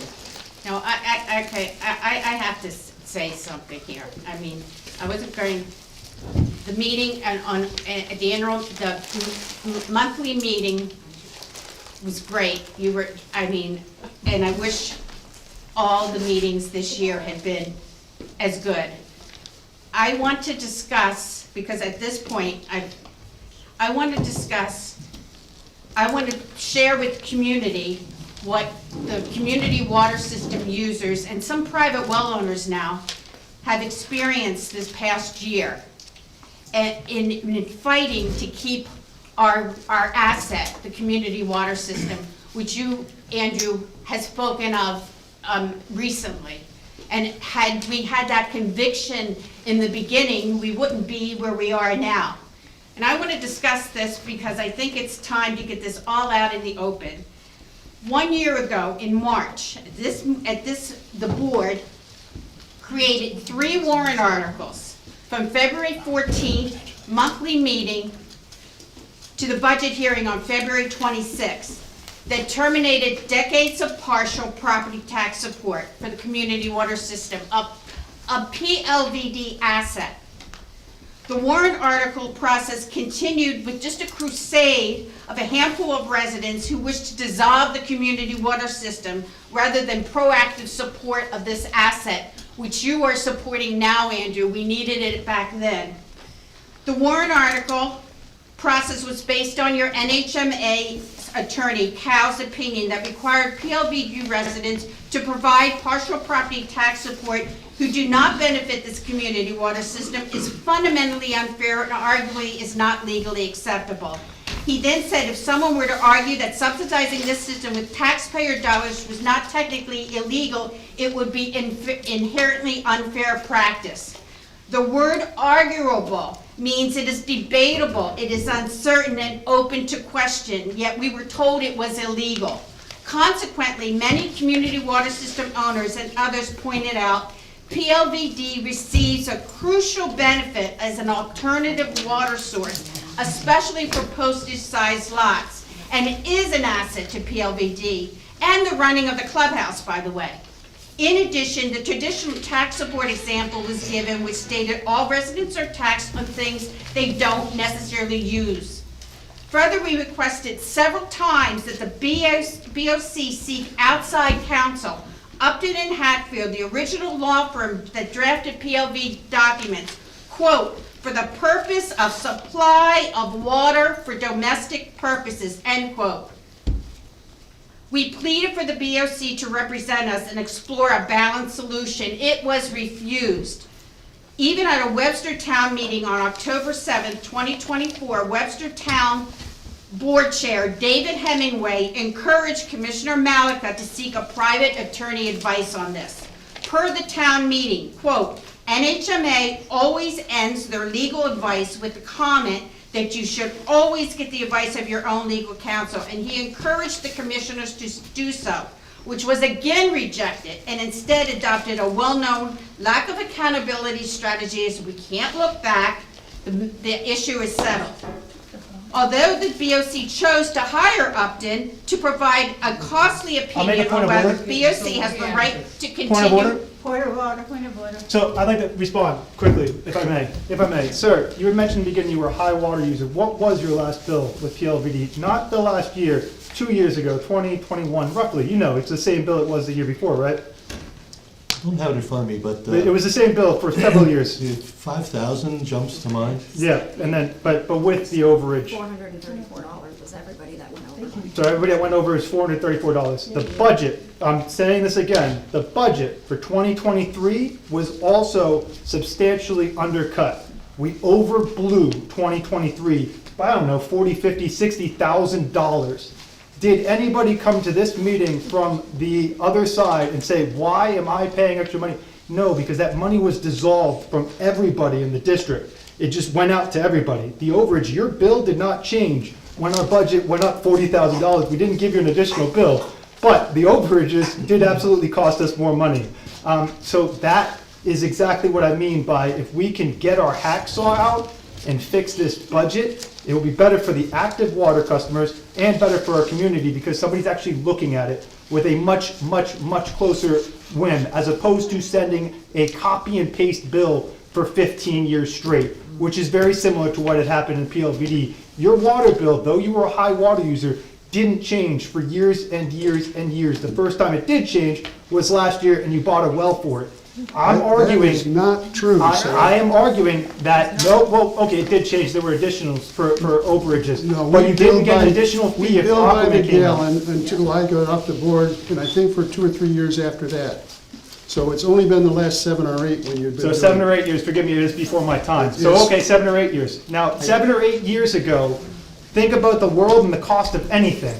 [SPEAKER 10] No, I have to say something here. I mean, I wasn't going, the meeting at the monthly meeting was great. You were, I mean, and I wish all the meetings this year had been as good. I want to discuss, because at this point, I want to share with the community what the community water system users and some private well owners now have experienced this past year in fighting to keep our asset, the community water system, which you, Andrew, has spoken of recently. And had we had that conviction in the beginning, we wouldn't be where we are now. And I want to discuss this because I think it's time to get this all out in the open. 1 year ago, in March, the board created 3 warrant articles from February 14th monthly meeting to the budget hearing on February 26th that terminated decades of partial property tax support for the community water system, a PLVD asset. The warrant article process continued with just a crusade of a handful of residents who wished to dissolve the community water system rather than proactive support of this asset, which you are supporting now, Andrew. We needed it back then. The warrant article process was based on your NHMA attorney, Cal's opinion that required PLVD residents to provide partial property tax support who do not benefit this community water system is fundamentally unfair and arguably is not legally acceptable. He then said if someone were to argue that subsidizing this system with taxpayer dollars was not technically illegal, it would be inherently unfair practice. The word arguable means it is debatable, it is uncertain and open to question, yet we were told it was illegal. Consequently, many community water system owners and others pointed out PLVD receives a crucial benefit as an alternative water source, especially for postage-sized lots, and it is an asset to PLVD and the running of the clubhouse, by the way. In addition, the traditional tax support example was given, which stated all residents are taxed on things they don't necessarily use. Further, we requested several times that the BOC seek outside counsel. Upton and Hatfield, the original law firm that drafted PLV documents, quote, for the purpose of supply of water for domestic purposes, end quote. We pleaded for the BOC to represent us and explore a balanced solution. It was refused. Even at a Webster Town meeting on October 7th, 2024, Webster Town Board Chair David Hemingway encouraged Commissioner Malika to seek a private attorney advice on this. Per the town meeting, quote, NHMA always ends their legal advice with the comment that you should always get the advice of your own legal counsel, and he encouraged the commissioners to do so, which was again rejected and instead adopted a well-known lack of accountability strategy as we can't look back, the issue is settled. Although the BOC chose to hire Upton to provide a costly
[SPEAKER 11] I'll make a
[SPEAKER 10] opinion
[SPEAKER 11] point
[SPEAKER 10] on
[SPEAKER 11] of
[SPEAKER 10] whether
[SPEAKER 11] order.
[SPEAKER 10] BOC has the right to continue.
[SPEAKER 11] Point of order?
[SPEAKER 6] Point of order.
[SPEAKER 3] Point of order.
[SPEAKER 2] So I'd like to respond quickly, if I may. If I may. Sir, you had mentioned in the beginning you were a high water user. What was your last bill with PLVD? Not the last year, 2 years ago, 2021, roughly. You know, it's the same bill it was the year before, right?
[SPEAKER 13] I don't have it in front of me, but
[SPEAKER 2] It was the same bill for several years.
[SPEAKER 13] 5,000 jumps to mind.
[SPEAKER 2] Yeah, and then, but with the overage.
[SPEAKER 1] $434 was everybody that went over.
[SPEAKER 2] So everybody that went over is $434. The budget, I'm saying this again, the budget for 2023 was also substantially undercut. We overblew 2023 by, I don't know, $40,000, $50,000, $60,000. Did anybody come to this meeting from the other side and say, why am I paying extra money? No, because that money was dissolved from everybody in the district. It just went out to everybody. The overage, your bill did not change when our budget went up $40,000. We didn't give you an additional bill, but the overages did absolutely cost us more money. So that is exactly what I mean by if we can get our hacksaw out and fix this budget, it will be better for the active water customers and better for our community because somebody's actually looking at it with a much, much, much closer whim, as opposed to sending a copy and paste bill for 15 years straight, which is very similar to what had happened in PLVD. Your water bill, though you were a high water user, didn't change for years and years and years. The first time it did change was last year and you bought a well for it. I'm arguing.
[SPEAKER 5] That is not true, sir.
[SPEAKER 2] I am arguing that, no, well, okay, it did change, there were additionals for overages.
[SPEAKER 5] No,
[SPEAKER 2] But
[SPEAKER 5] we
[SPEAKER 2] you didn't
[SPEAKER 5] billed
[SPEAKER 2] get
[SPEAKER 5] by-
[SPEAKER 2] an additional fee
[SPEAKER 5] We
[SPEAKER 2] if
[SPEAKER 5] billed by the
[SPEAKER 2] Aquaman came out.
[SPEAKER 5] gallon until I got off the board, and I think for 2 or 3 years after that. So it's only been the last 7 or 8 when you've been
[SPEAKER 2] So
[SPEAKER 5] doing
[SPEAKER 2] 7
[SPEAKER 5] it.
[SPEAKER 2] or 8 years, forgive me, it is before my time. So,
[SPEAKER 5] Yes.
[SPEAKER 2] okay, 7 or 8 years. Now, 7 or 8 years ago, think about the world and the cost of anything.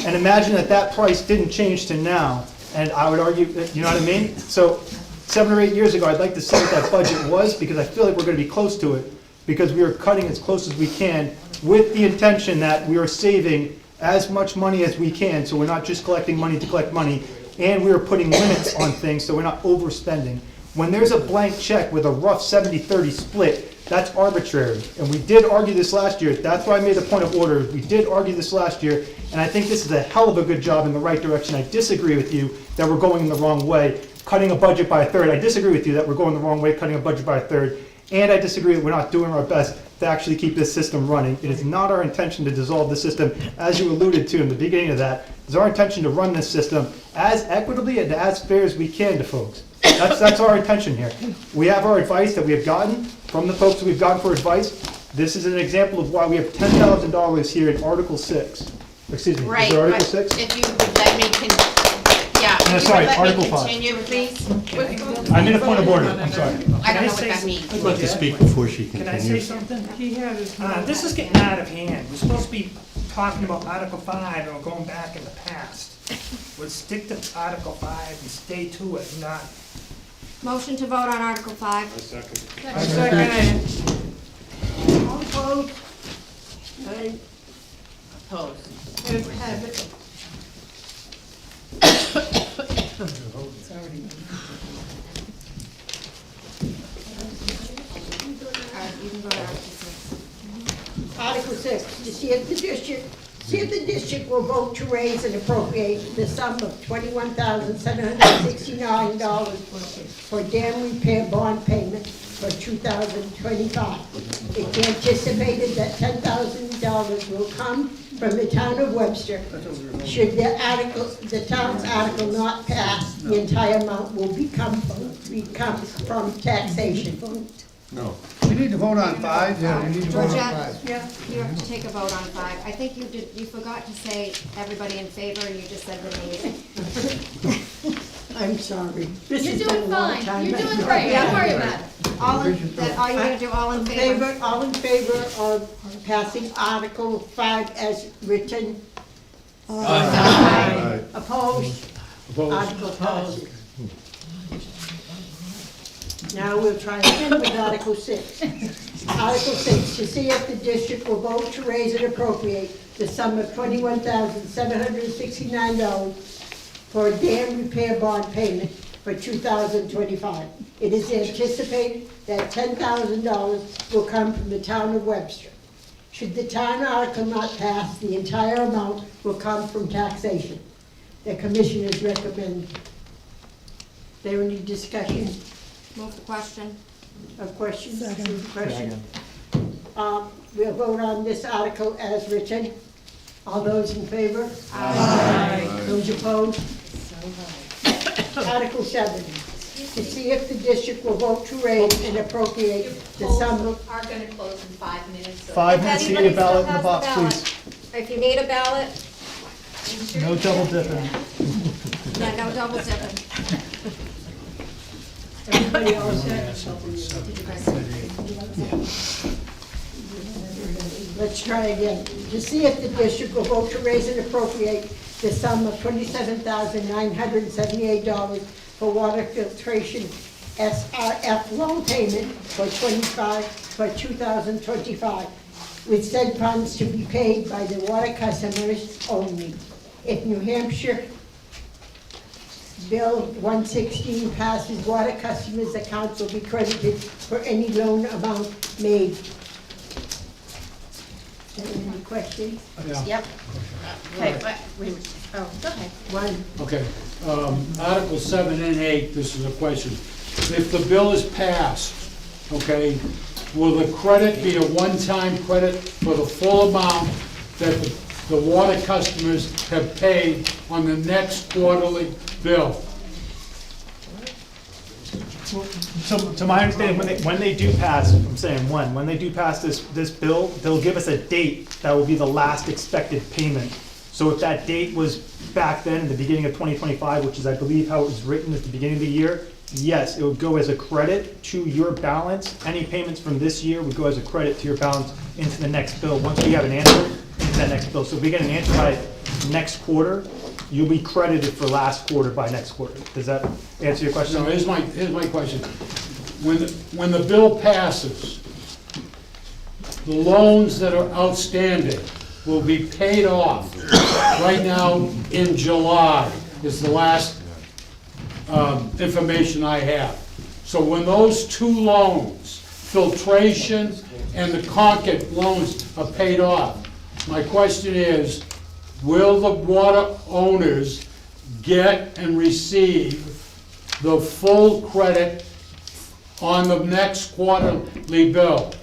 [SPEAKER 2] And imagine that that price didn't change to now. And I would argue, that, you know what I mean? So 7 or 8 years ago, I'd like to see what that budget was, because I feel like we're gonna be close to it, because we are cutting as close as we can with the intention that we are saving as much money as we can, so we're not just collecting money to collect money, and we are putting limits on things so we're not overspending. When there's a blank check with a rough 70-30 split, that's arbitrary. And we did argue this last year. That's why I made a point of order. We did argue this last year, and I think this is a hell of a good job in the right direction. I disagree with you that we're going in the wrong way, cutting a budget by a third. I disagree with you that we're going the wrong way, cutting a budget by a third. And I disagree that we're not doing our best to actually keep this system running. It is not our intention to dissolve the system, as you alluded to in the beginning of that. It's our intention to run this system as equitably and as fair as we can to folks. That's our intention here. We have our advice that we have gotten from the folks that we've gotten for advice. This is an example of why we have $10,000 here in Article 6. Excuse me,
[SPEAKER 10] Right,
[SPEAKER 2] is it Article
[SPEAKER 10] but
[SPEAKER 2] 6?
[SPEAKER 10] if you would let me yeah,
[SPEAKER 2] No,
[SPEAKER 10] if you
[SPEAKER 2] sorry,
[SPEAKER 10] would let
[SPEAKER 2] Article
[SPEAKER 10] me
[SPEAKER 2] 5.
[SPEAKER 10] continue, please.
[SPEAKER 2] I made a point of order, I'm sorry.
[SPEAKER 10] I don't know what that means.
[SPEAKER 13] I'd like to speak before she
[SPEAKER 11] Can I say
[SPEAKER 13] continues.
[SPEAKER 11] something? This is getting out of hand. We're supposed to be talking about Article 5 and we're going back in the past. Let's stick to Article 5 and stay to it, not.
[SPEAKER 1] Motion to vote on Article 5.
[SPEAKER 11] I second it.
[SPEAKER 6] All opposed? None.
[SPEAKER 10] Opposed.
[SPEAKER 6] Ayes have it.
[SPEAKER 1] All right, you can go to Article 6.
[SPEAKER 6] Article 6, to see if the district will vote to raise and appropriate the sum of $21,769 for dam repair bond payment for 2025. It's anticipated that $10,000 will come from the town of Webster. Should the town's article not pass, the entire amount will become from taxation.
[SPEAKER 12] No. We need to vote on 5, yeah, we need to vote on
[SPEAKER 1] Georgette,
[SPEAKER 12] 5.
[SPEAKER 1] yeah, you have to take a vote on 5. I think you forgot to say everybody in favor, and you just said the nays.
[SPEAKER 6] I'm sorry. This
[SPEAKER 3] You're
[SPEAKER 6] has been a
[SPEAKER 3] doing
[SPEAKER 6] long
[SPEAKER 3] fine.
[SPEAKER 6] time.
[SPEAKER 3] You're doing great. Don't worry about it.
[SPEAKER 1] Are you gonna do all in favor?
[SPEAKER 6] All in favor of passing Article 5 as written? Aye. Opposed? Article passes. Now we'll try again with Article 6. Article 6, to see if the district will vote to raise and appropriate the sum of $21,769 for a dam repair bond payment for 2025. It is anticipated that $10,000 will come from the town of Webster. Should the town article not pass, the entire amount will come from taxation. The commissioners recommend. There any discussion
[SPEAKER 1] Move the question.
[SPEAKER 6] of questions?
[SPEAKER 8] Second.
[SPEAKER 6] Question. We'll vote on this article as written. All those in favor? Aye. Those opposed? Article 7, to see if the district will vote to raise and appropriate the sum of...
[SPEAKER 10] Are gonna close in 5 minutes.
[SPEAKER 2] 5 minutes to get a
[SPEAKER 1] Anybody
[SPEAKER 2] ballot
[SPEAKER 1] still
[SPEAKER 2] in the
[SPEAKER 1] has
[SPEAKER 2] box,
[SPEAKER 1] ballot?
[SPEAKER 2] please.
[SPEAKER 1] If you need a ballot,
[SPEAKER 2] No double dipping.
[SPEAKER 1] yeah, no double dipping.
[SPEAKER 6] Everybody all set? Let's try again. To see if the district will vote to raise and appropriate the sum of $27,978 for water filtration SRF loan payment for 2025, with said funds to be paid by the water customers only. If New Hampshire Bill 116 passes, water customers' accounts will be credited for any loan amount made. Any questions?
[SPEAKER 10] Yep. Okay, wait a minute. Oh, go ahead.
[SPEAKER 6] One.
[SPEAKER 4] Okay, Article 7 and 8, this is a question. If the bill is passed, okay, will the credit be a one-time credit for the full amount that the water customers have paid on the next quarterly bill?
[SPEAKER 2] So, to my understanding, when they do pass, I'm saying when they do pass this bill, they'll give us a date that will be the last expected payment. So if that date was back then, in the beginning of 2025, which is, I believe, how it was written at the beginning of the year, yes, it would go as a credit to your balance. Any payments from this year would go as a credit to your balance into the next bill, once we have an answer into that next bill. So if we get an answer by next quarter, you'll be credited for last quarter by next quarter. Does that answer your question?
[SPEAKER 4] So here's my question. When the bill passes, the loans that are outstanding will be paid off right now in July is the last information I have. So when those two loans, filtration and the Concord loans, are paid off, my question is, will the water owners get and receive the full credit on the next quarterly bill?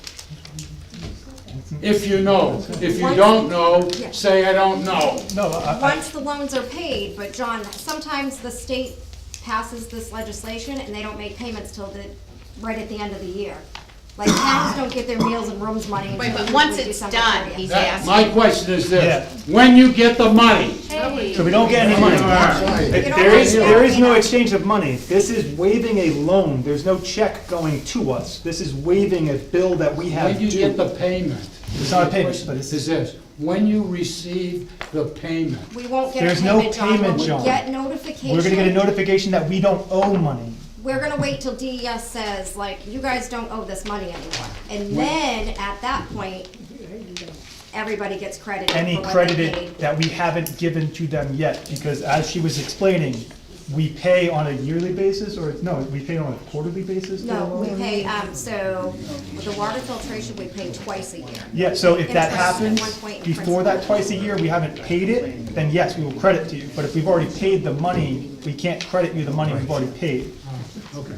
[SPEAKER 4] If you know. If you don't know, say I don't know.
[SPEAKER 1] Once the loans are paid, but John, sometimes the state passes this legislation and they don't make payments till right at the end of the year. Like towns don't get their meals and rooms money
[SPEAKER 10] Wait,
[SPEAKER 1] until
[SPEAKER 10] but once
[SPEAKER 1] usually
[SPEAKER 10] it's
[SPEAKER 1] December
[SPEAKER 10] done,
[SPEAKER 1] 30th.
[SPEAKER 10] he's
[SPEAKER 4] That-
[SPEAKER 10] asking.
[SPEAKER 4] My question is this, when you get the money,
[SPEAKER 2] So we don't get any money.
[SPEAKER 1] You don't
[SPEAKER 2] There is
[SPEAKER 1] have
[SPEAKER 2] no
[SPEAKER 1] to-
[SPEAKER 2] exchange of money. This is waiving a loan. There's no check going to us. This is waiving a bill that we have
[SPEAKER 4] when you get
[SPEAKER 2] due.
[SPEAKER 4] the payment,
[SPEAKER 2] It's not a payment, but
[SPEAKER 4] is this, when you receive the payment,
[SPEAKER 1] We won't get a
[SPEAKER 2] There's no
[SPEAKER 1] payment, John.
[SPEAKER 2] payment,
[SPEAKER 1] When
[SPEAKER 2] John.
[SPEAKER 1] we get notification.
[SPEAKER 2] we're gonna get a notification that we don't owe money.
[SPEAKER 1] We're gonna wait till DES says, like, you guys don't owe this money anymore. And then, at that point, everybody gets credited
[SPEAKER 2] Any
[SPEAKER 1] for what they
[SPEAKER 2] credited
[SPEAKER 1] paid.
[SPEAKER 2] that we haven't given to them yet, because as she was explaining, we pay on a yearly basis, or, no, we pay on a quarterly basis?
[SPEAKER 1] No, we pay, so, with the water filtration, we pay twice a year.
[SPEAKER 2] Yeah, so if that
[SPEAKER 1] Interest and
[SPEAKER 2] happens
[SPEAKER 1] 1 point
[SPEAKER 2] before that twice a year, we haven't paid it, then yes, we will credit to you. But if we've already paid the money, we can't credit you the money we've already paid.
[SPEAKER 4] okay.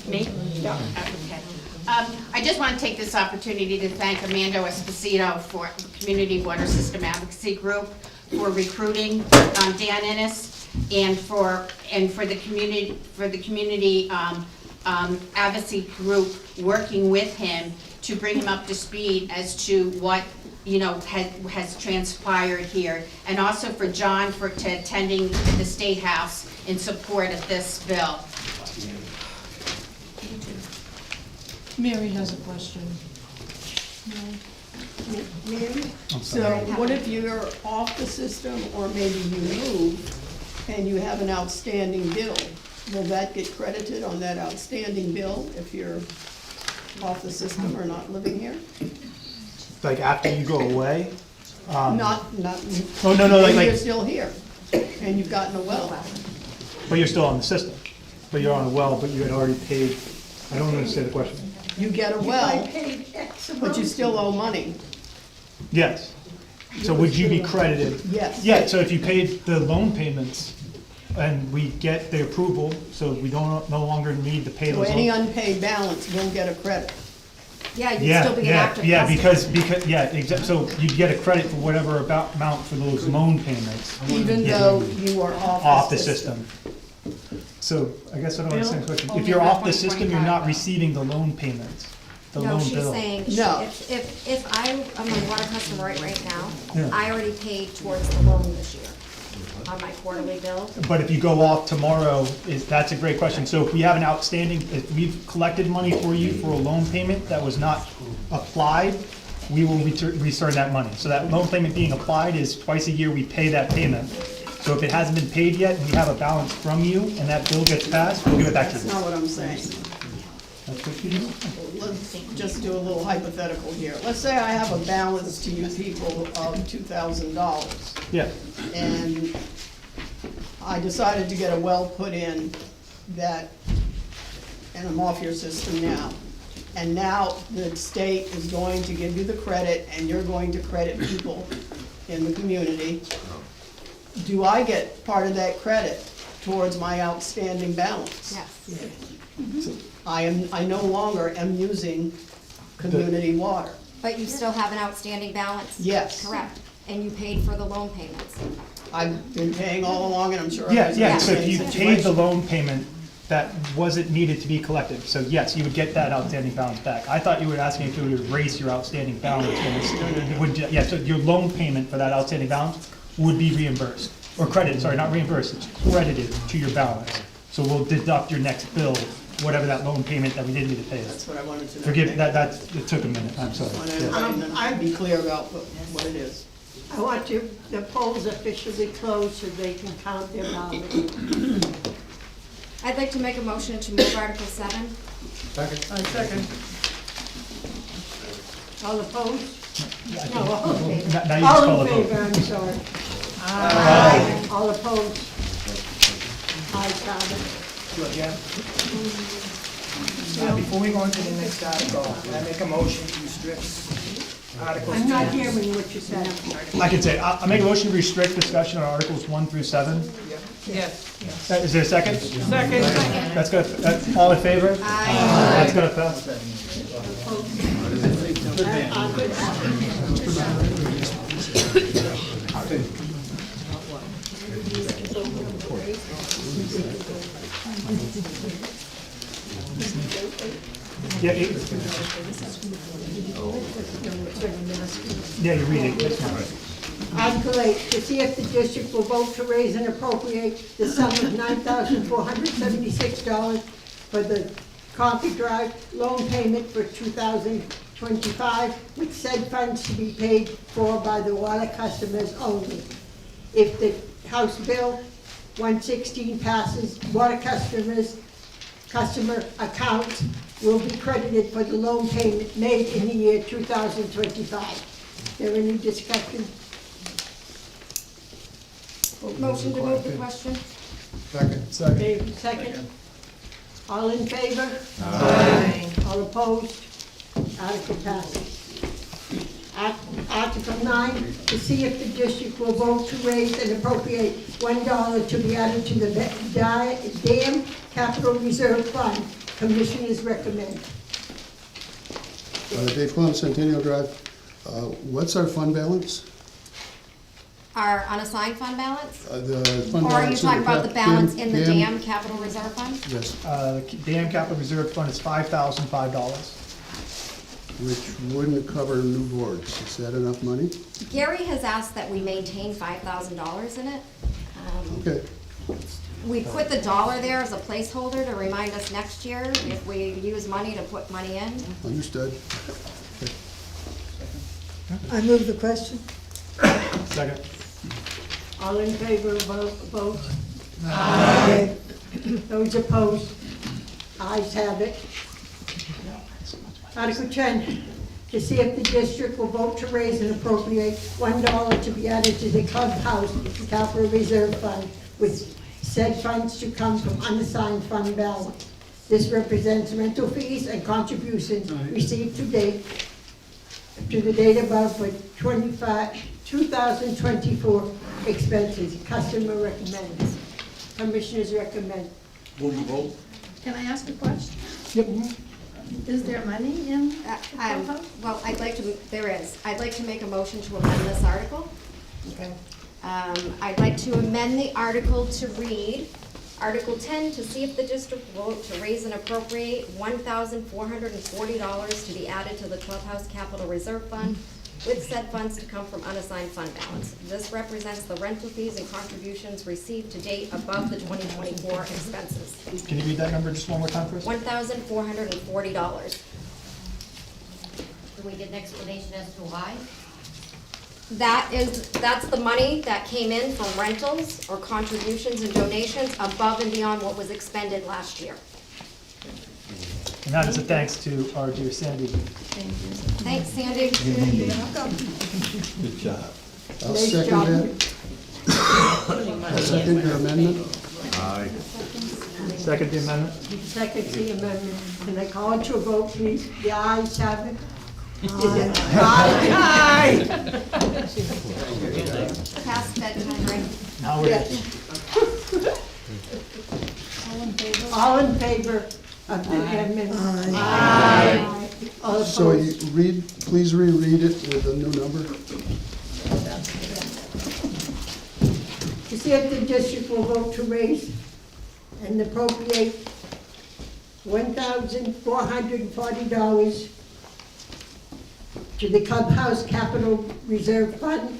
[SPEAKER 10] Me? Yeah. Okay. I just want to take this opportunity to thank Amanda Esposito for Community Water System Advocacy Group for recruiting Dan Ennis and for the community advocacy group working with him to bring him up to speed as to what has transpired here, and also for John for attending the State House in support of this bill.
[SPEAKER 15] Mary has a question.
[SPEAKER 6] Mary?
[SPEAKER 15] So what if you're off the system, or maybe you move, and you have an outstanding bill? Will that get credited on that outstanding bill if you're off the system or not living here?
[SPEAKER 2] Like after you go away?
[SPEAKER 15] Not,
[SPEAKER 2] Oh, no, like-
[SPEAKER 15] maybe you're still here, and you've gotten a well.
[SPEAKER 2] But you're still on the system. But you're on a well, but you had already paid, I don't understand the question.
[SPEAKER 15] you get a
[SPEAKER 6] If I
[SPEAKER 15] well,
[SPEAKER 6] paid X
[SPEAKER 15] but you
[SPEAKER 6] amount,
[SPEAKER 15] still owe money.
[SPEAKER 2] Yes. So would you be credited?
[SPEAKER 15] Yes.
[SPEAKER 2] Yeah, so if you paid the loan payments and we get the approval, so we don't, no longer need to pay
[SPEAKER 15] So
[SPEAKER 2] those.
[SPEAKER 15] any
[SPEAKER 2] loan-
[SPEAKER 15] unpaid balance will get a credit.
[SPEAKER 1] Yeah, you'd
[SPEAKER 2] Yeah,
[SPEAKER 1] still be an
[SPEAKER 2] yeah,
[SPEAKER 1] active
[SPEAKER 2] yeah,
[SPEAKER 1] customer.
[SPEAKER 2] because, yeah, so you'd get a credit for whatever amount for those loan payments.
[SPEAKER 15] Even
[SPEAKER 2] Yeah.
[SPEAKER 15] though you are
[SPEAKER 2] Off the system. So I guess I don't understand the question. If you're off the system, you're not receiving the loan payments, the
[SPEAKER 1] No,
[SPEAKER 2] loan
[SPEAKER 1] she's
[SPEAKER 2] bill.
[SPEAKER 1] saying,
[SPEAKER 15] No.
[SPEAKER 1] if I'm a water customer right now,
[SPEAKER 2] Yeah.
[SPEAKER 1] I already paid towards the loan this year on my quarterly bill.
[SPEAKER 2] But if you go off tomorrow, that's a great question. So if we have an outstanding, if we've collected money for you for a loan payment that was not applied, we will return that money. So that loan payment being applied is twice a year we pay that payment. So if it hasn't been paid yet, and we have a balance from you, and that bill gets passed, we'll give it back to
[SPEAKER 15] That's
[SPEAKER 2] you.
[SPEAKER 15] not what I'm saying.
[SPEAKER 2] That's what you do?
[SPEAKER 15] Let's just do a little hypothetical here. Let's say I have a balance to you people of $2,000.
[SPEAKER 2] Yeah.
[SPEAKER 15] And I decided to get a well put in that, and I'm off your system now. And now the state is going to give you the credit, and you're going to credit people in the community. Do I get part of that credit towards my outstanding balance?
[SPEAKER 1] Yes.
[SPEAKER 15] I no longer am using community water.
[SPEAKER 1] But you still have an outstanding balance?
[SPEAKER 15] Yes.
[SPEAKER 1] Correct. And you paid for the loan payments?
[SPEAKER 15] I've been paying all along, and I'm sure.
[SPEAKER 2] Yeah,
[SPEAKER 15] others are in
[SPEAKER 2] yeah,
[SPEAKER 15] the
[SPEAKER 2] so if
[SPEAKER 15] same
[SPEAKER 2] you paid the
[SPEAKER 15] situation.
[SPEAKER 2] loan payment that wasn't needed to be collected, so yes, you would get that outstanding balance back. I thought you were asking if it would erase your outstanding balance. It would, yeah, so your loan payment for that outstanding balance would be reimbursed, or credited, sorry, not reimbursed, it's credited to your balance. So we'll deduct your next bill, whatever that loan payment that we didn't need to pay.
[SPEAKER 15] That's what I wanted to know.
[SPEAKER 2] Forgive, it took a minute, I'm sorry.
[SPEAKER 15] I'd be clear about what it is.
[SPEAKER 6] I want the polls officially closed so they can count their ballots.
[SPEAKER 1] I'd like to make a motion to move Article 7.
[SPEAKER 12] Second.
[SPEAKER 15] I second.
[SPEAKER 6] All opposed? No, all in favor.
[SPEAKER 2] Now you just call
[SPEAKER 6] All
[SPEAKER 2] a
[SPEAKER 6] in
[SPEAKER 2] vote.
[SPEAKER 6] favor, I'm sorry. Aye. All opposed? Ayes have it.
[SPEAKER 11] Do it again. Before we go into the next article, can I make a motion to restrict Articles
[SPEAKER 6] I'm not
[SPEAKER 11] 10?
[SPEAKER 6] hearing what you said.
[SPEAKER 2] I can say, I make a motion to restrict discussion on Articles 1 through 7.
[SPEAKER 9] Yes.
[SPEAKER 2] Is there a second?
[SPEAKER 11] Second.
[SPEAKER 2] That's good. All in favor? Aye. That's gonna pass. Yeah, yeah, you read it. That's fine.
[SPEAKER 6] Article 8, to see if the district will vote to raise and appropriate the sum of $9,476 for the Coffee Drive loan payment for 2025, with said funds to be paid for by the water customers only. If the House Bill 116 passes, water customer accounts will be credited for the loan payment made in the year 2025. Is there any discussion?
[SPEAKER 1] Motion to move the question?
[SPEAKER 12] Second.
[SPEAKER 6] Dave, second. All in favor? Aye. All opposed? Article passes. Article 9, to see if the district will vote to raise and appropriate $1 to be added to the Dam Capital Reserve Fund. Commissioners recommend.
[SPEAKER 5] Dave Plum, Centennial Drive. What's our fund balance?
[SPEAKER 1] Our unassigned fund balance?
[SPEAKER 5] The fund
[SPEAKER 1] Or are you
[SPEAKER 5] balance in
[SPEAKER 1] talking about the balance in the
[SPEAKER 5] dam?
[SPEAKER 1] dam capital reserve fund?
[SPEAKER 5] Yes,
[SPEAKER 2] Dam Capital Reserve Fund is $5,005.
[SPEAKER 5] which wouldn't cover new boards. Is that enough money?
[SPEAKER 1] Gary has asked that we maintain $5,000 in it.
[SPEAKER 5] Okay.
[SPEAKER 1] We put the dollar there as a placeholder to remind us next year if we use money to put money in.
[SPEAKER 5] Understood.
[SPEAKER 8] I move the question.
[SPEAKER 2] Second.
[SPEAKER 6] All in favor of vote?
[SPEAKER 8] Aye.
[SPEAKER 6] Those opposed? Ayes have it. Article 10, to see if the district will vote to raise and appropriate $1 to be added to the clubhouse capital reserve fund, with said funds to come from unassigned fund balance. This represents rental fees and contributions received to date, to the date above for 2024 expenses. Customer recommends. Commissioners recommend.
[SPEAKER 4] Move the vote.
[SPEAKER 15] Can I ask a question? Is there money in the clubhouse?
[SPEAKER 1] Well, I'd like to, there is. I'd like to make a motion to amend this article.
[SPEAKER 6] Okay.
[SPEAKER 1] I'd like to amend the article to read, Article 10, to see if the district will vote to raise and appropriate $1,440 to be added to the Clubhouse Capital Reserve Fund, with said funds to come from unassigned fund balance. This represents the rental fees and contributions received to date above the 2024 expenses.
[SPEAKER 2] Can you read that number just one more time for us?
[SPEAKER 1] $1,440.
[SPEAKER 16] Do we get an explanation as to why?
[SPEAKER 1] That's the money that came in from rentals or contributions and donations above and beyond what was expended last year.
[SPEAKER 2] And that is a thanks to our dear Sandy.
[SPEAKER 1] Thanks, Sandy.
[SPEAKER 13] Good job.
[SPEAKER 5] I'll
[SPEAKER 6] Nice
[SPEAKER 5] second
[SPEAKER 6] job.
[SPEAKER 5] that. I'll second your amendment.
[SPEAKER 2] Second the amendment?
[SPEAKER 6] Second the amendment. Can I call it to a vote, please? The ayes have it.
[SPEAKER 1] Aye. Past bedtime, right?
[SPEAKER 2] Now we're
[SPEAKER 6] Yes. All in favor of the amendment? Aye. All
[SPEAKER 5] So
[SPEAKER 6] opposed?
[SPEAKER 5] you please reread it with a new number.
[SPEAKER 6] To see if the district will vote to raise and appropriate $1,440 to the Clubhouse Capital Reserve Fund,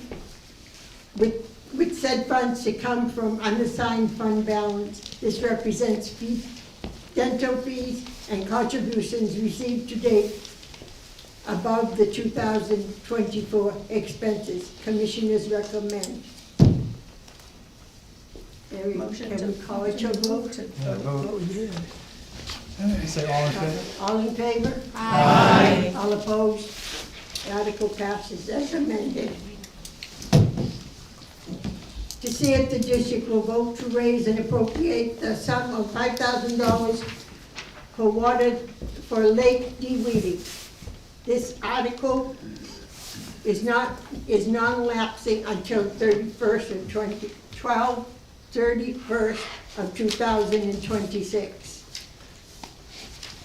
[SPEAKER 6] with said funds to come from unassigned fund balance. This represents dental fees and contributions received to date above the 2024 expenses. Commissioners recommend.
[SPEAKER 15] Motion
[SPEAKER 6] Can we call it a vote?
[SPEAKER 2] Say all in favor?
[SPEAKER 6] All in favor?
[SPEAKER 1] Aye.
[SPEAKER 6] All opposed? The article passes as amended. To see if the district will vote to raise and appropriate the sum of $5,000 for water for lake de-weeding. This article is non-lapsing until 31st of 2026.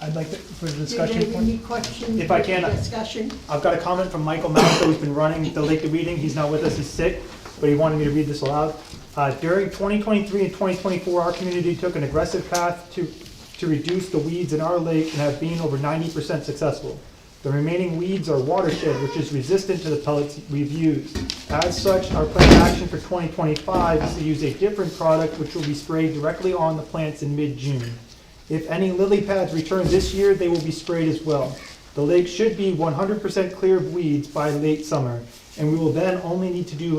[SPEAKER 2] I'd like to, for the
[SPEAKER 6] Do
[SPEAKER 2] discussion
[SPEAKER 6] you have
[SPEAKER 2] point.
[SPEAKER 6] any questions?
[SPEAKER 2] If I can,
[SPEAKER 6] Discussion?
[SPEAKER 2] I've got a comment from Michael Malco, who's been running the Lake of Reading. He's not with us, he's sick, but he wanted me to read this aloud. During 2023 and 2024, our community took an aggressive path to reduce the weeds in our lake and have been over 90% successful. The remaining weeds are watershed, which is resistant to the pellets we've used. As such, our planned action for 2025 is to use a different product which will be sprayed directly on the plants in mid-June. If any lily pads return this year, they will be sprayed as well. The lake should be 100% clear of weeds by late summer, and we will then only need to do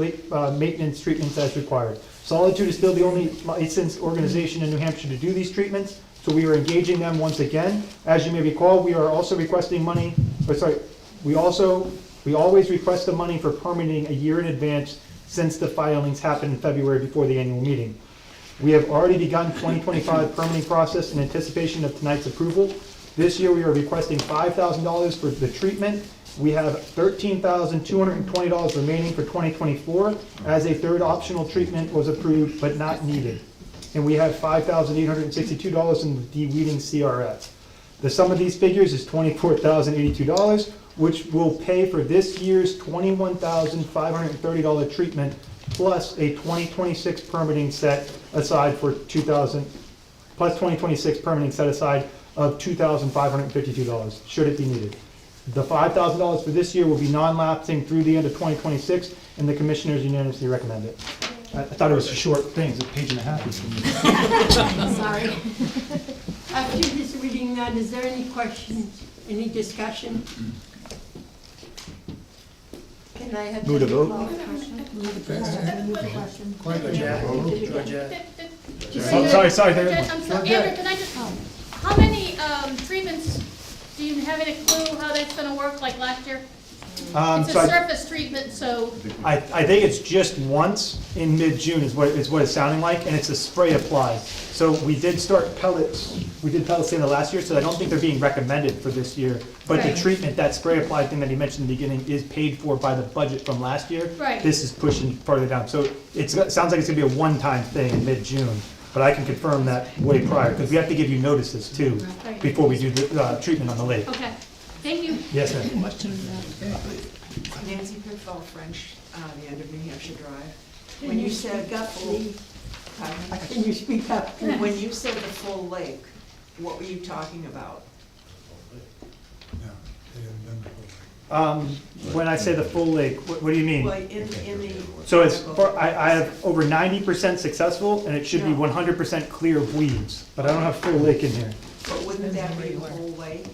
[SPEAKER 2] maintenance treatments as required. Solitude is still the only licensed organization in New Hampshire to do these treatments, so we are engaging them once again. As you may recall, we are also requesting money, we always request the money for permitting a year in advance since the filings happened in February before the annual meeting. We have already begun 2025 permitting process in anticipation of tonight's approval. This year, we are requesting $5,000 for the treatment. We have $13,220 remaining for 2024, as a third optional treatment was approved but not needed. And we have $5,862 in the de-weeding CRS. The sum of these figures is $24,082, which will pay for this year's $21,530 treatment, plus a 2026 permitting set aside for plus 2026 permitting set aside of $2,552, should it be needed. The $5,000 for this year will be non-lapsing through the end of 2026, and the commissioners unanimously recommend it. I thought it was a short thing, it's a page and a half.
[SPEAKER 1] Sorry.
[SPEAKER 6] After just reading that, is there any questions, any discussion? Can I have?
[SPEAKER 13] Move to vote.
[SPEAKER 2] Sorry, there.
[SPEAKER 3] I'm sorry, Andrew, can I just, how many treatments, do you have any clue how that's gonna work like last year? It's
[SPEAKER 2] So
[SPEAKER 3] a surface treatment, so,
[SPEAKER 2] I think it's just once in mid-June is what it's sounding like, and it's a spray applied. So we did start pellets, we did pellets in the last year, so I don't think they're being recommended for this year. But the
[SPEAKER 3] Right.
[SPEAKER 2] treatment, that spray applied thing that he mentioned in the beginning is paid for by the budget from last year.
[SPEAKER 3] Right.
[SPEAKER 2] This is pushing farther down, so it sounds like it's gonna be a one-time thing in mid-June. But I can confirm that way prior, because we have to give you notices too,
[SPEAKER 3] Right.
[SPEAKER 2] before we do the treatment on the lake.
[SPEAKER 3] okay, thank you.
[SPEAKER 2] Yes, ma'am.
[SPEAKER 17] Nancy Pitfall, French, the end of New Hampshire Drive. When you said
[SPEAKER 6] Speak up, please.
[SPEAKER 17] Pardon?
[SPEAKER 6] Can you speak up?
[SPEAKER 17] When you said the full lake, what were you talking about?
[SPEAKER 2] When I say the full lake, what do you mean?
[SPEAKER 17] Well, in the.
[SPEAKER 2] So it's, I have over 90% successful, and it should be
[SPEAKER 17] No.
[SPEAKER 2] 100% clear of weeds, but I don't have full lake in here.
[SPEAKER 17] But wouldn't that be the whole lake?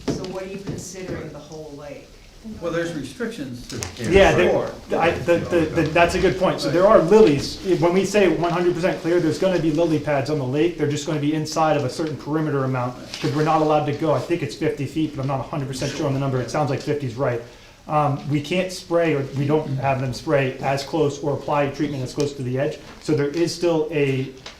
[SPEAKER 17] So what are you considering the whole lake?
[SPEAKER 18] Well, there's restrictions.
[SPEAKER 2] Yeah, that's a good point. So there are lilies. When we say 100% clear, there's gonna be lily pads on the lake. They're just gonna be inside of a certain perimeter amount, because we're not allowed to go. I think it's 50 feet, but I'm not 100% sure on the number. It sounds like 50 is right. We can't spray, or we don't have them spray as close or apply treatment as close to the edge. So there is still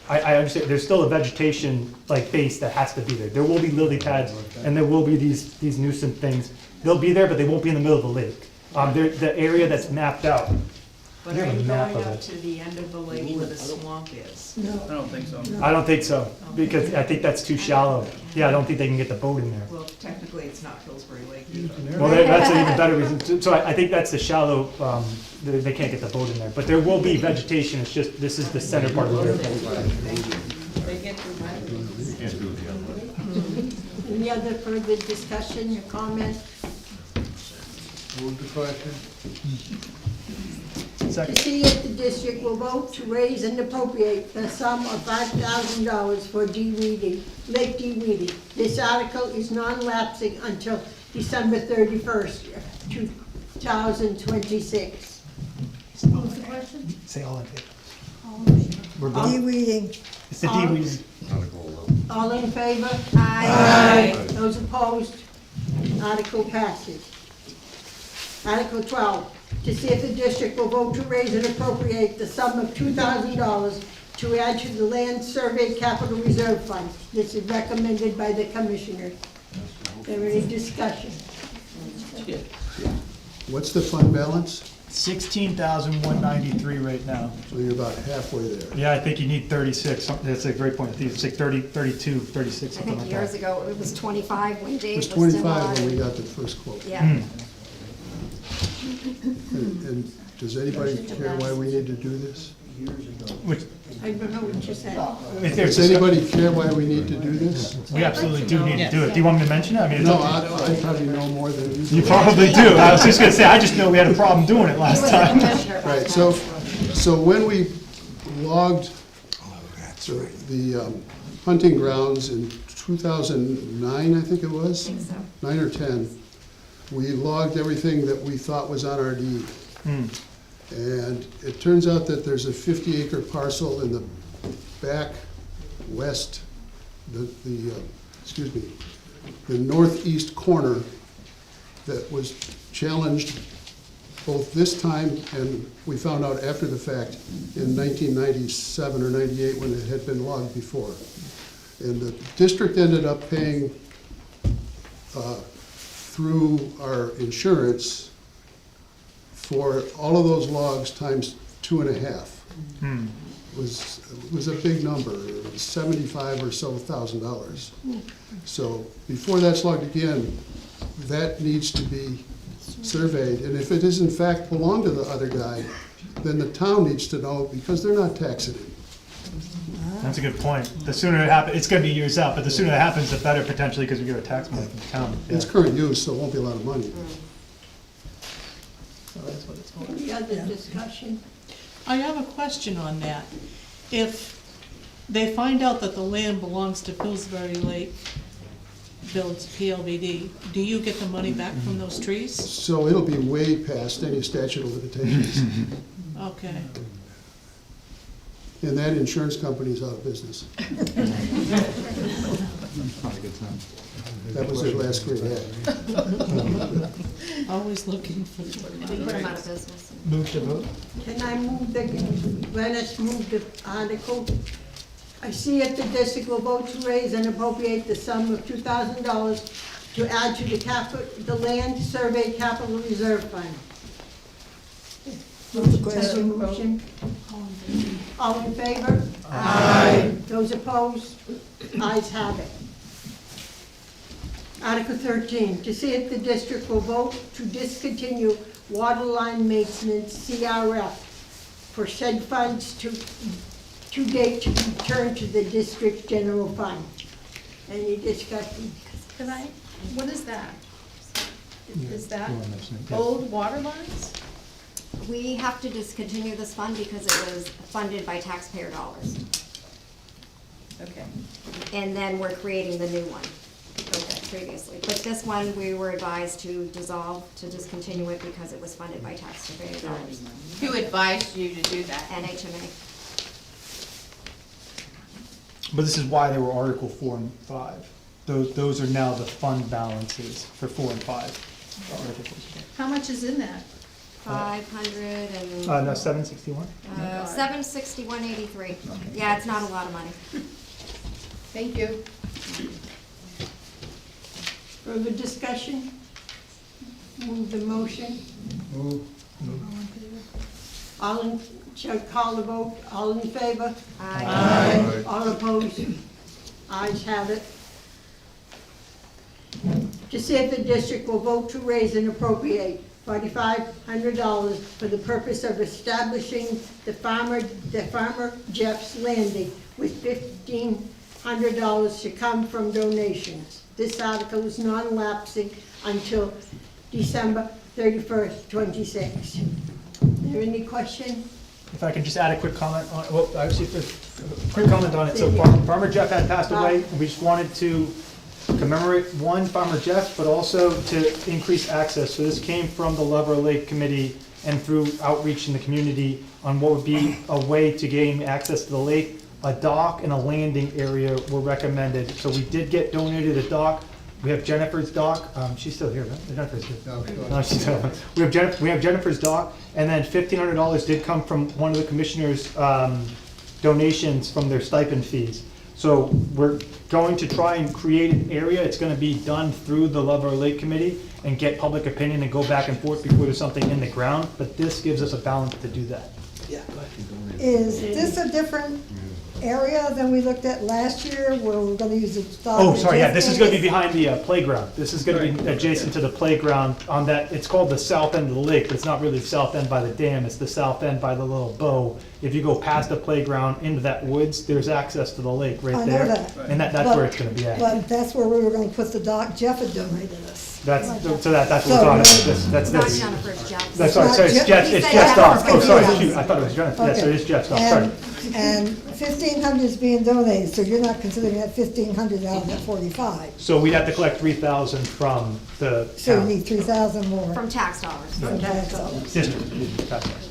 [SPEAKER 2] I understand, there's still a vegetation like base that has to be there. There will be lily pads, and there will be these nuisance things. They'll be there, but they won't be in the middle of the lake. The area that's mapped out.
[SPEAKER 17] But
[SPEAKER 2] We
[SPEAKER 17] are
[SPEAKER 2] have a
[SPEAKER 17] you
[SPEAKER 2] map
[SPEAKER 17] going
[SPEAKER 2] of
[SPEAKER 17] up
[SPEAKER 2] it.
[SPEAKER 17] to the end of the lake where the swamp is?
[SPEAKER 18] I don't think so.
[SPEAKER 2] I don't think so, because I think that's too shallow. Yeah, I don't think they can get the boat in there.
[SPEAKER 17] Well, technically, it's not Pillsbury Lake either.
[SPEAKER 2] Well, that's an even better reason. So I think that's the shallow, they can't get the boat in there. But there will be vegetation, it's just, this is the center part of the lake.
[SPEAKER 9] They get through my
[SPEAKER 6] Any other further discussion or comment?
[SPEAKER 12] Move the question.
[SPEAKER 6] To see if the district will vote to raise and appropriate the sum of $5,000 for de-weeding, lake de-weeding. This article is non-lapsing until December 31st, 2026.
[SPEAKER 3] What was the question?
[SPEAKER 2] Say all in favor.
[SPEAKER 8] Oh, De-weeding.
[SPEAKER 2] It's the de-weeding.
[SPEAKER 6] All in favor? Aye. Those opposed? Article passes. Article 12, to see if the district will vote to raise and appropriate the sum of $2,000 to add to the Land Survey Capital Reserve Fund. This is recommended by the commissioners. Is there any discussion?
[SPEAKER 5] What's the fund balance?
[SPEAKER 2] 16,193 right now.
[SPEAKER 5] So you're about halfway there.
[SPEAKER 2] Yeah, I think you need 36. That's a great point. I think it's like 30, 32, 36,
[SPEAKER 1] I
[SPEAKER 2] something
[SPEAKER 1] think
[SPEAKER 2] like
[SPEAKER 1] years
[SPEAKER 2] that.
[SPEAKER 1] ago, it was 25 when
[SPEAKER 5] It
[SPEAKER 1] Dave
[SPEAKER 5] was
[SPEAKER 1] was still
[SPEAKER 5] 25 when we
[SPEAKER 1] on.
[SPEAKER 5] got the first quote.
[SPEAKER 1] Yeah.
[SPEAKER 5] And does anybody care why we need to do this?
[SPEAKER 2] Which,
[SPEAKER 6] I don't know what you said.
[SPEAKER 2] if there's
[SPEAKER 5] Does anybody care why we need to do this?
[SPEAKER 2] we absolutely do need to do it. Do you want me to mention it? I mean, it's
[SPEAKER 5] No,
[SPEAKER 2] up to
[SPEAKER 5] I probably know more than you do.
[SPEAKER 2] you probably do. I was just gonna say, I just know we had a problem doing it
[SPEAKER 1] He
[SPEAKER 2] last
[SPEAKER 1] was the
[SPEAKER 2] time.
[SPEAKER 1] commissioner.
[SPEAKER 5] Right, so when we logged the hunting grounds in 2009, I think it was?
[SPEAKER 1] I think so.
[SPEAKER 5] 9 or 10, we logged everything that we thought was on our deed. And it turns out that there's a 50-acre parcel in the back west, the northeast corner that was challenged both this time and we found out after the fact in 1997 or 98 when it had been logged before. And the district ended up paying through our insurance for all of those logs times 2.5. It was a big number, it was $75,000 or so. So before that's logged again, that needs to be surveyed. And if it is in fact belong to the other guy, then the town needs to know because they're not taxing it.
[SPEAKER 2] That's a good point. The sooner it happens, it's gonna be years out, but the sooner it happens, the better potentially, because we get a tax money from the town.
[SPEAKER 5] It's
[SPEAKER 2] Yeah.
[SPEAKER 5] current use, so it won't be a lot of money.
[SPEAKER 6] Any other discussion?
[SPEAKER 19] I have a question on that. If they find out that the land belongs to Pillsbury Lake, builds PLVD, do you get the money back from those trees?
[SPEAKER 5] So it'll be way past any statute of limitations.
[SPEAKER 19] Okay.
[SPEAKER 5] And that insurance company's out of business. That was their last great ad.
[SPEAKER 19] Always looking for.
[SPEAKER 1] We put them out of business.
[SPEAKER 2] Move to vote.
[SPEAKER 6] Can I move let us move the article? I see if the district will vote to raise and appropriate the sum of $2,000 to add to the land survey capital reserve fund.
[SPEAKER 8] What's the
[SPEAKER 6] That's a
[SPEAKER 8] question?
[SPEAKER 6] motion. All in favor? Aye. Those opposed? Ayes have it. Article 13, to see if the district will vote to discontinue water line maintenance CRF for said funds to date to return to the district general fund. Any discussion?
[SPEAKER 15] Can I, what is that? Is that old water lines?
[SPEAKER 1] We have to discontinue this fund because it was funded by taxpayer dollars.
[SPEAKER 15] Okay.
[SPEAKER 1] And then we're creating the new one previously. But this one, we were advised to dissolve, to discontinue it because it was funded by taxpayer dollars.
[SPEAKER 10] Who advised you to do that?
[SPEAKER 1] NHMA.
[SPEAKER 2] But this is why they were Article 4 and 5. Those are now the fund balances for 4 and 5.
[SPEAKER 15] How much is in that?
[SPEAKER 1] 500 and.
[SPEAKER 2] No, 761?
[SPEAKER 1] 761.83. Yeah, it's not a lot of money.
[SPEAKER 15] Thank you.
[SPEAKER 6] Further discussion? Move the motion.
[SPEAKER 12] Move.
[SPEAKER 6] All in, shall call the vote, all in favor?
[SPEAKER 1] Aye.
[SPEAKER 6] All opposed? Ayes have it. To see if the district will vote to raise and appropriate $4,500 for the purpose of establishing the Farmer Jeff's Landing, with $1,500 to come from donations. This article is non-lapsing until December 31st, 26. Is there any question?
[SPEAKER 2] If I could just add a quick comment on, well, actually, a quick comment on it. So Farmer Jeff had passed away, and we just wanted to commemorate, one, Farmer Jeff, but also to increase access. So this came from the Lover Lake Committee and through outreach in the community on what would be a way to gain access to the lake. A dock and a landing area were recommended. So we did get donated a dock. We have Jennifer's dock. She's still here, right? Jennifer's here. No, she's still. We have Jennifer's dock, and then $1,500 did come from one of the commissioners' donations from their stipend fees. So we're going to try and create an area. It's going to be done through the Lover Lake Committee and get public opinion and go back and forth before there's something in the ground. But this gives us a balance to do that.
[SPEAKER 8] Yeah. Is this a different area than we looked at last year, where we're gonna use the dock?
[SPEAKER 2] Oh, sorry, yeah, this is gonna be behind the playground. This is gonna be adjacent to the playground on that, it's called the south end of the lake, but it's not really the south end by the dam, it's the south end by the little bow. If you go past the playground into that woods, there's access to the lake right
[SPEAKER 8] I know
[SPEAKER 2] there.
[SPEAKER 8] that.
[SPEAKER 2] And that's where it's gonna be at.
[SPEAKER 8] But that's where we were gonna put the dock Jeff had donated us.
[SPEAKER 2] That's what we're talking about. That's
[SPEAKER 1] Not
[SPEAKER 2] this.
[SPEAKER 1] Jennifer's, Jeff's.
[SPEAKER 2] That's sorry, it's Jeff's dock. Oh, sorry, shoot, I thought it was Jennifer. Yes, it is Jeff's dock, sorry.
[SPEAKER 8] And 1,500 is being donated, so you're not considering that 1,500 out of that 45.
[SPEAKER 2] So we'd have to collect 3,000 from the
[SPEAKER 8] So you
[SPEAKER 2] town.
[SPEAKER 8] need 3,000 more.
[SPEAKER 1] From tax dollars.
[SPEAKER 8] From tax dollars.
[SPEAKER 2] District, tax dollars.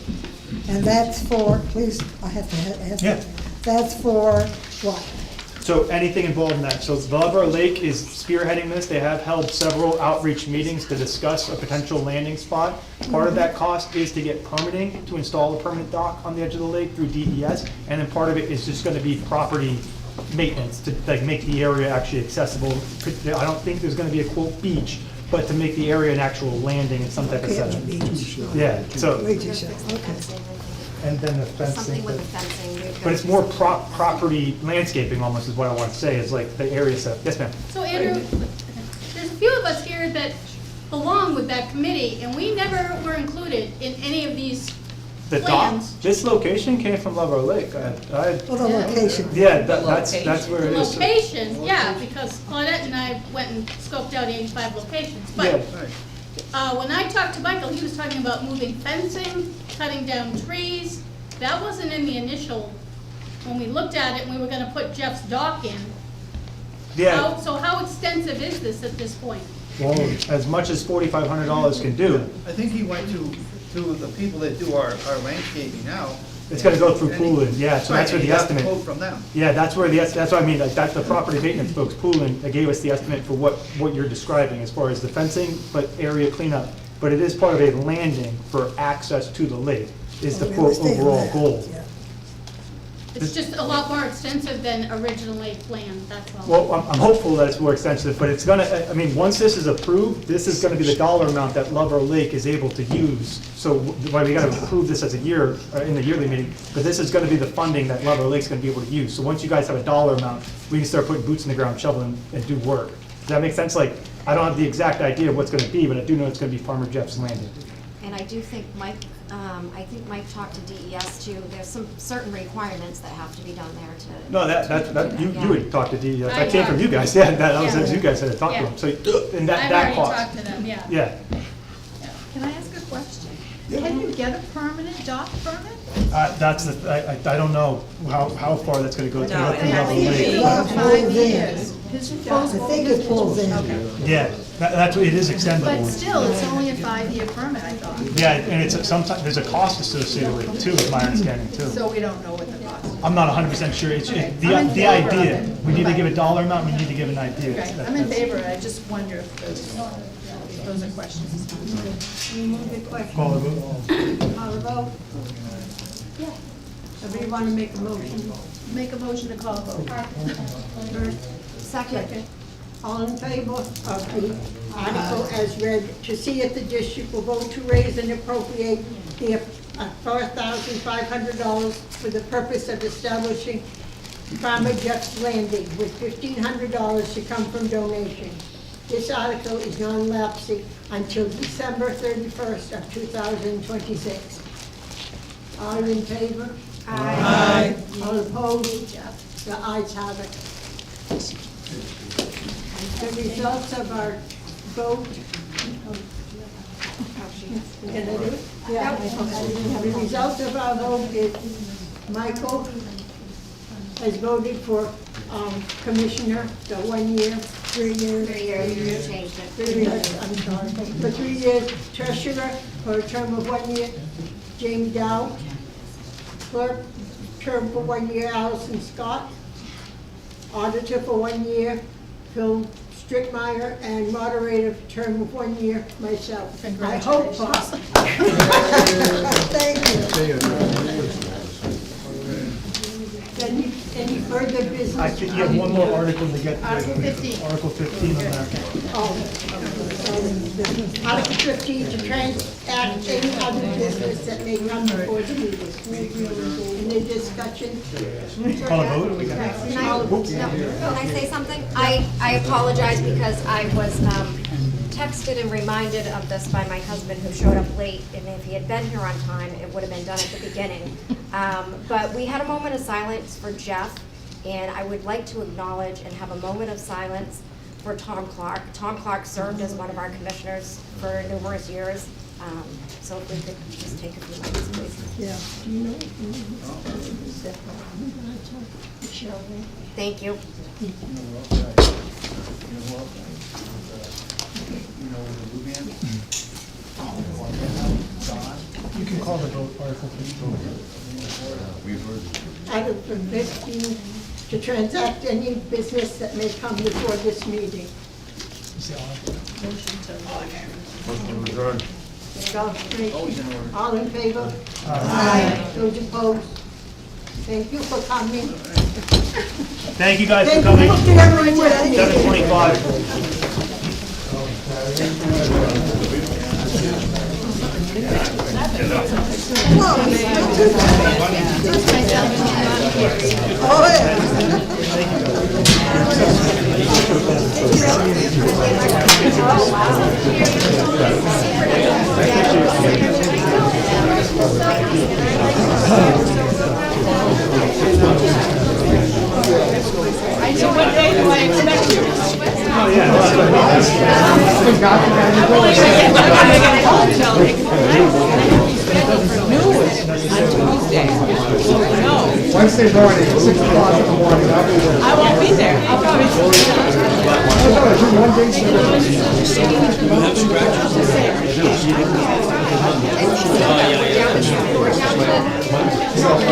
[SPEAKER 8] And that's for, please, I have to ask.
[SPEAKER 2] Yeah.
[SPEAKER 8] That's for what?
[SPEAKER 2] So anything involved in that. So the Lover Lake is spearheading this. They have held several outreach meetings to discuss a potential landing spot. Part of that cost is to get permitting to install a permanent dock on the edge of the lake through DES. And then part of it is just gonna be property maintenance to like make the area actually accessible. I don't think there's gonna be a quote beach, but to make the area an actual landing and some type of setup. Yeah, so. And then the fencing.
[SPEAKER 1] Something with the fencing.
[SPEAKER 2] But it's more property landscaping almost is what I want to say, is like the area set. Yes, ma'am.
[SPEAKER 3] So Andrew, there's a few of us here that belong with that committee, and we never were included in any of these
[SPEAKER 2] The dock,
[SPEAKER 3] plans.
[SPEAKER 2] this location came from Lover Lake.
[SPEAKER 8] Well, the location.
[SPEAKER 2] Yeah, that's where it
[SPEAKER 3] The
[SPEAKER 2] is.
[SPEAKER 3] location, yeah, because Claudette and I went and scoped out 85 locations. But when I talked to Michael, he was talking about moving fencing, cutting down trees. That wasn't in the initial, when we looked at it and we were gonna put Jeff's dock in.
[SPEAKER 2] Yeah,
[SPEAKER 3] So how extensive is this at this point?
[SPEAKER 2] well, as much as $4,500 can do.
[SPEAKER 18] I think he went to the people that do our landscaping now,
[SPEAKER 2] It's gonna go through pooling, yeah, so that's where the estimate.
[SPEAKER 18] Quote from them.
[SPEAKER 2] Yeah, that's where that's what I mean, like, that's the property maintenance folks pooling, they gave us the estimate for what you're describing as far as the fencing, but area cleanup. But it is part of a landing for access to the lake, is the
[SPEAKER 8] We
[SPEAKER 2] quote
[SPEAKER 8] understand
[SPEAKER 2] overall
[SPEAKER 8] that,
[SPEAKER 2] goal.
[SPEAKER 8] yeah.
[SPEAKER 3] It's just a lot more extensive than originally planned, that's all.
[SPEAKER 2] Well, I'm hopeful that it's more extensive, but it's gonna, I mean, once this is approved, this is gonna be the dollar amount that Lover Lake is able to use. So, why we gotta approve this as a year, in the yearly meeting, but this is gonna be the funding that Lover Lake's gonna be able to use. So once you guys have a dollar amount, we can start putting boots in the ground, shoveling, and do work. Does that make sense? Like, I don't have the exact idea of what's gonna be, but I do know it's gonna be Farmer Jeff's landing.
[SPEAKER 1] And I do think Mike, I think Mike talked to DES too. There's some certain requirements that have to be done there to.
[SPEAKER 2] No, you
[SPEAKER 1] Yeah.
[SPEAKER 2] would talk to DES,
[SPEAKER 3] I
[SPEAKER 2] that came from
[SPEAKER 3] have.
[SPEAKER 2] you guys, yeah, that was,
[SPEAKER 3] Yeah.
[SPEAKER 2] you guys had to talk to
[SPEAKER 3] Yeah.
[SPEAKER 2] them, so, and that
[SPEAKER 3] I've already
[SPEAKER 2] cost.
[SPEAKER 3] talked to them, yeah.
[SPEAKER 2] Yeah,
[SPEAKER 15] Can I ask a question? Can you get a permanent dock permit?
[SPEAKER 2] that's the, I don't know how far that's gonna go. It's gonna
[SPEAKER 9] No,
[SPEAKER 2] go
[SPEAKER 9] it
[SPEAKER 2] through
[SPEAKER 9] has
[SPEAKER 2] Lover
[SPEAKER 9] to
[SPEAKER 2] Lake.
[SPEAKER 9] be-
[SPEAKER 8] Well,
[SPEAKER 15] 5 years. His
[SPEAKER 8] I
[SPEAKER 15] proposal.
[SPEAKER 8] think it pulls in.
[SPEAKER 2] Yeah, that's what, it is
[SPEAKER 15] But
[SPEAKER 2] extendable.
[SPEAKER 15] still, it's only a 5-year permit, I thought.
[SPEAKER 2] Yeah, and it's, sometimes, there's a cost associated with it too, is my understanding too.
[SPEAKER 15] So we don't know what the cost is.
[SPEAKER 2] I'm not 100% sure, it's,
[SPEAKER 15] I'm in
[SPEAKER 2] the
[SPEAKER 15] favor of
[SPEAKER 2] idea,
[SPEAKER 15] it.
[SPEAKER 2] we need to
[SPEAKER 15] Okay.
[SPEAKER 2] give a dollar amount, we need to give an idea.
[SPEAKER 15] Okay, I'm in favor, I just wonder if those are questions.
[SPEAKER 6] Any more good questions?
[SPEAKER 2] Call the vote.
[SPEAKER 6] Call the vote? Yeah. Somebody want to make a motion?
[SPEAKER 15] Make a motion to call a vote.
[SPEAKER 6] First,
[SPEAKER 1] Second.
[SPEAKER 6] all in favor of the article as read, to see if the district will vote to raise and appropriate the $4,500 for the purpose of establishing Farmer Jeff's Landing, with $1,500 to come from donations. This article is non-lapsing until December 31st of 2026. All in favor? Aye. All opposed? The ayes have it. The results of our vote. Can I do it?
[SPEAKER 8] Yeah.
[SPEAKER 6] The result of our vote is Michael has voted for commissioner, the 1 year.
[SPEAKER 8] 3 years.
[SPEAKER 1] 3 years, you changed it.
[SPEAKER 6] 3 years, I'm sorry. For 3 years, treasurer for a term of 1 year, Jamie Dow. Clerk, term for 1 year, Allison Scott. Auditor for 1 year, Phil Strickmeyer, and moderator, term of 1 year, myself. I hope, Thank you. Any further business?
[SPEAKER 2] I think you have one more article to get.
[SPEAKER 15] Article 15.
[SPEAKER 2] Article 15 on that.
[SPEAKER 6] Article 15, to transact any other business that may come before the meeting. Any discussion?
[SPEAKER 2] Call a vote?
[SPEAKER 1] Can I say something? I apologize because I was texted and reminded of this by my husband who showed up late, and if he had been here on time, it would have been done at the beginning. But we had a moment of silence for Jeff, and I would like to acknowledge and have a moment of silence for Tom Clark. Tom Clark served as one of our commissioners for numerous years. So if we could just take a few minutes, please.
[SPEAKER 6] Yeah. Do you know?
[SPEAKER 1] Thank you.
[SPEAKER 2] You can call the vote, Article 15.
[SPEAKER 6] Article 15, to transact any business that may come before this meeting. All in favor? Aye. Those opposed? Thank you for coming.
[SPEAKER 2] Thank you guys for
[SPEAKER 6] Thank
[SPEAKER 2] coming.
[SPEAKER 6] you for bearing with me.
[SPEAKER 2] 7:25.
[SPEAKER 8] Oh, yeah.
[SPEAKER 9] What day do I expect you?
[SPEAKER 12] Wednesday morning, 6 o'clock in the morning, I'll be there.
[SPEAKER 9] I won't be there. I'll probably.
[SPEAKER 12] One day.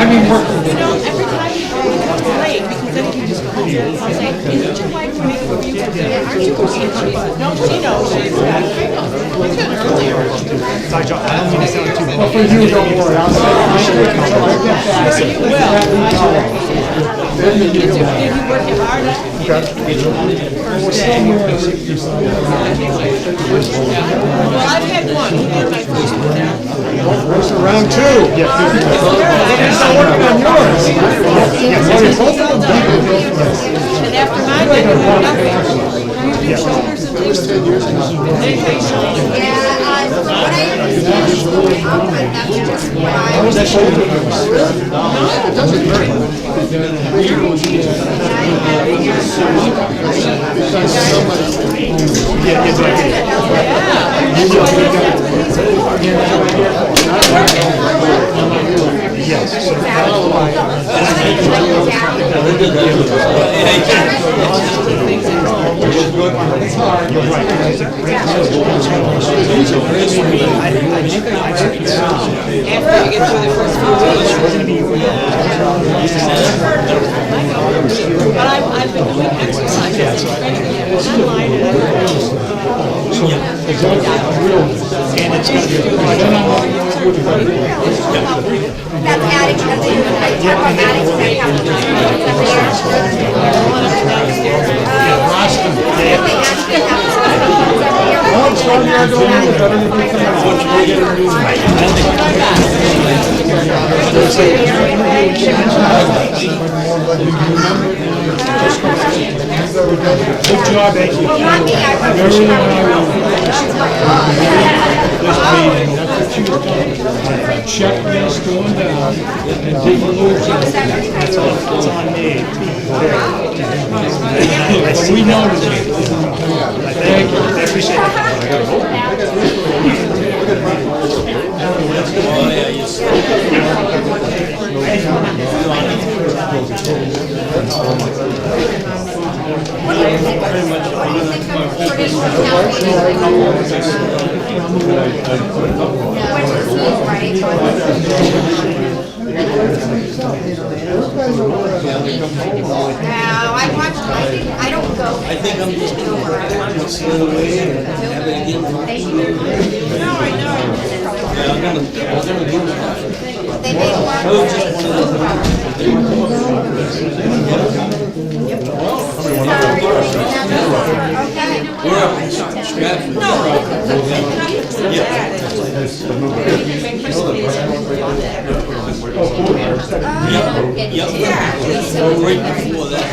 [SPEAKER 4] mean, we're,
[SPEAKER 19] You know, every time you go, it's late, because then you just call her, I'll say, isn't your wife waiting for you? Aren't you working? No, she knows, she's got, it's been earlier.
[SPEAKER 2] Sorry, John, I don't mean to sound too bad.
[SPEAKER 4] well, for you, don't worry, I'll stay until I get back.
[SPEAKER 19] You will. Did you work it hard? First day. Well, I've had one, I had my first one now.
[SPEAKER 4] Where's the round two? It's not working on yours.
[SPEAKER 19] And after mine, they do have nothing. You do shoulders and things too? They pay shoulders.
[SPEAKER 1] What I understand is going up, and that's just what I was.
[SPEAKER 19] After you get through the first few weeks. But I've been doing exercise, online, and
[SPEAKER 2] And it's gonna be.
[SPEAKER 1] That's adding to the, I talk about adding to the
[SPEAKER 4] Good job, thank you.
[SPEAKER 1] Well, not me, I
[SPEAKER 4] This meeting, checklist going down and take a look.
[SPEAKER 2] It's on me.
[SPEAKER 4] But we noticed it. Thank you.
[SPEAKER 2] I appreciate
[SPEAKER 1] What do you think of traditional town meeting? What's this mean, right? No, I watch, I don't go. I think I'm just going to No, I know. They made a lot
[SPEAKER 7] Yep. Right before that.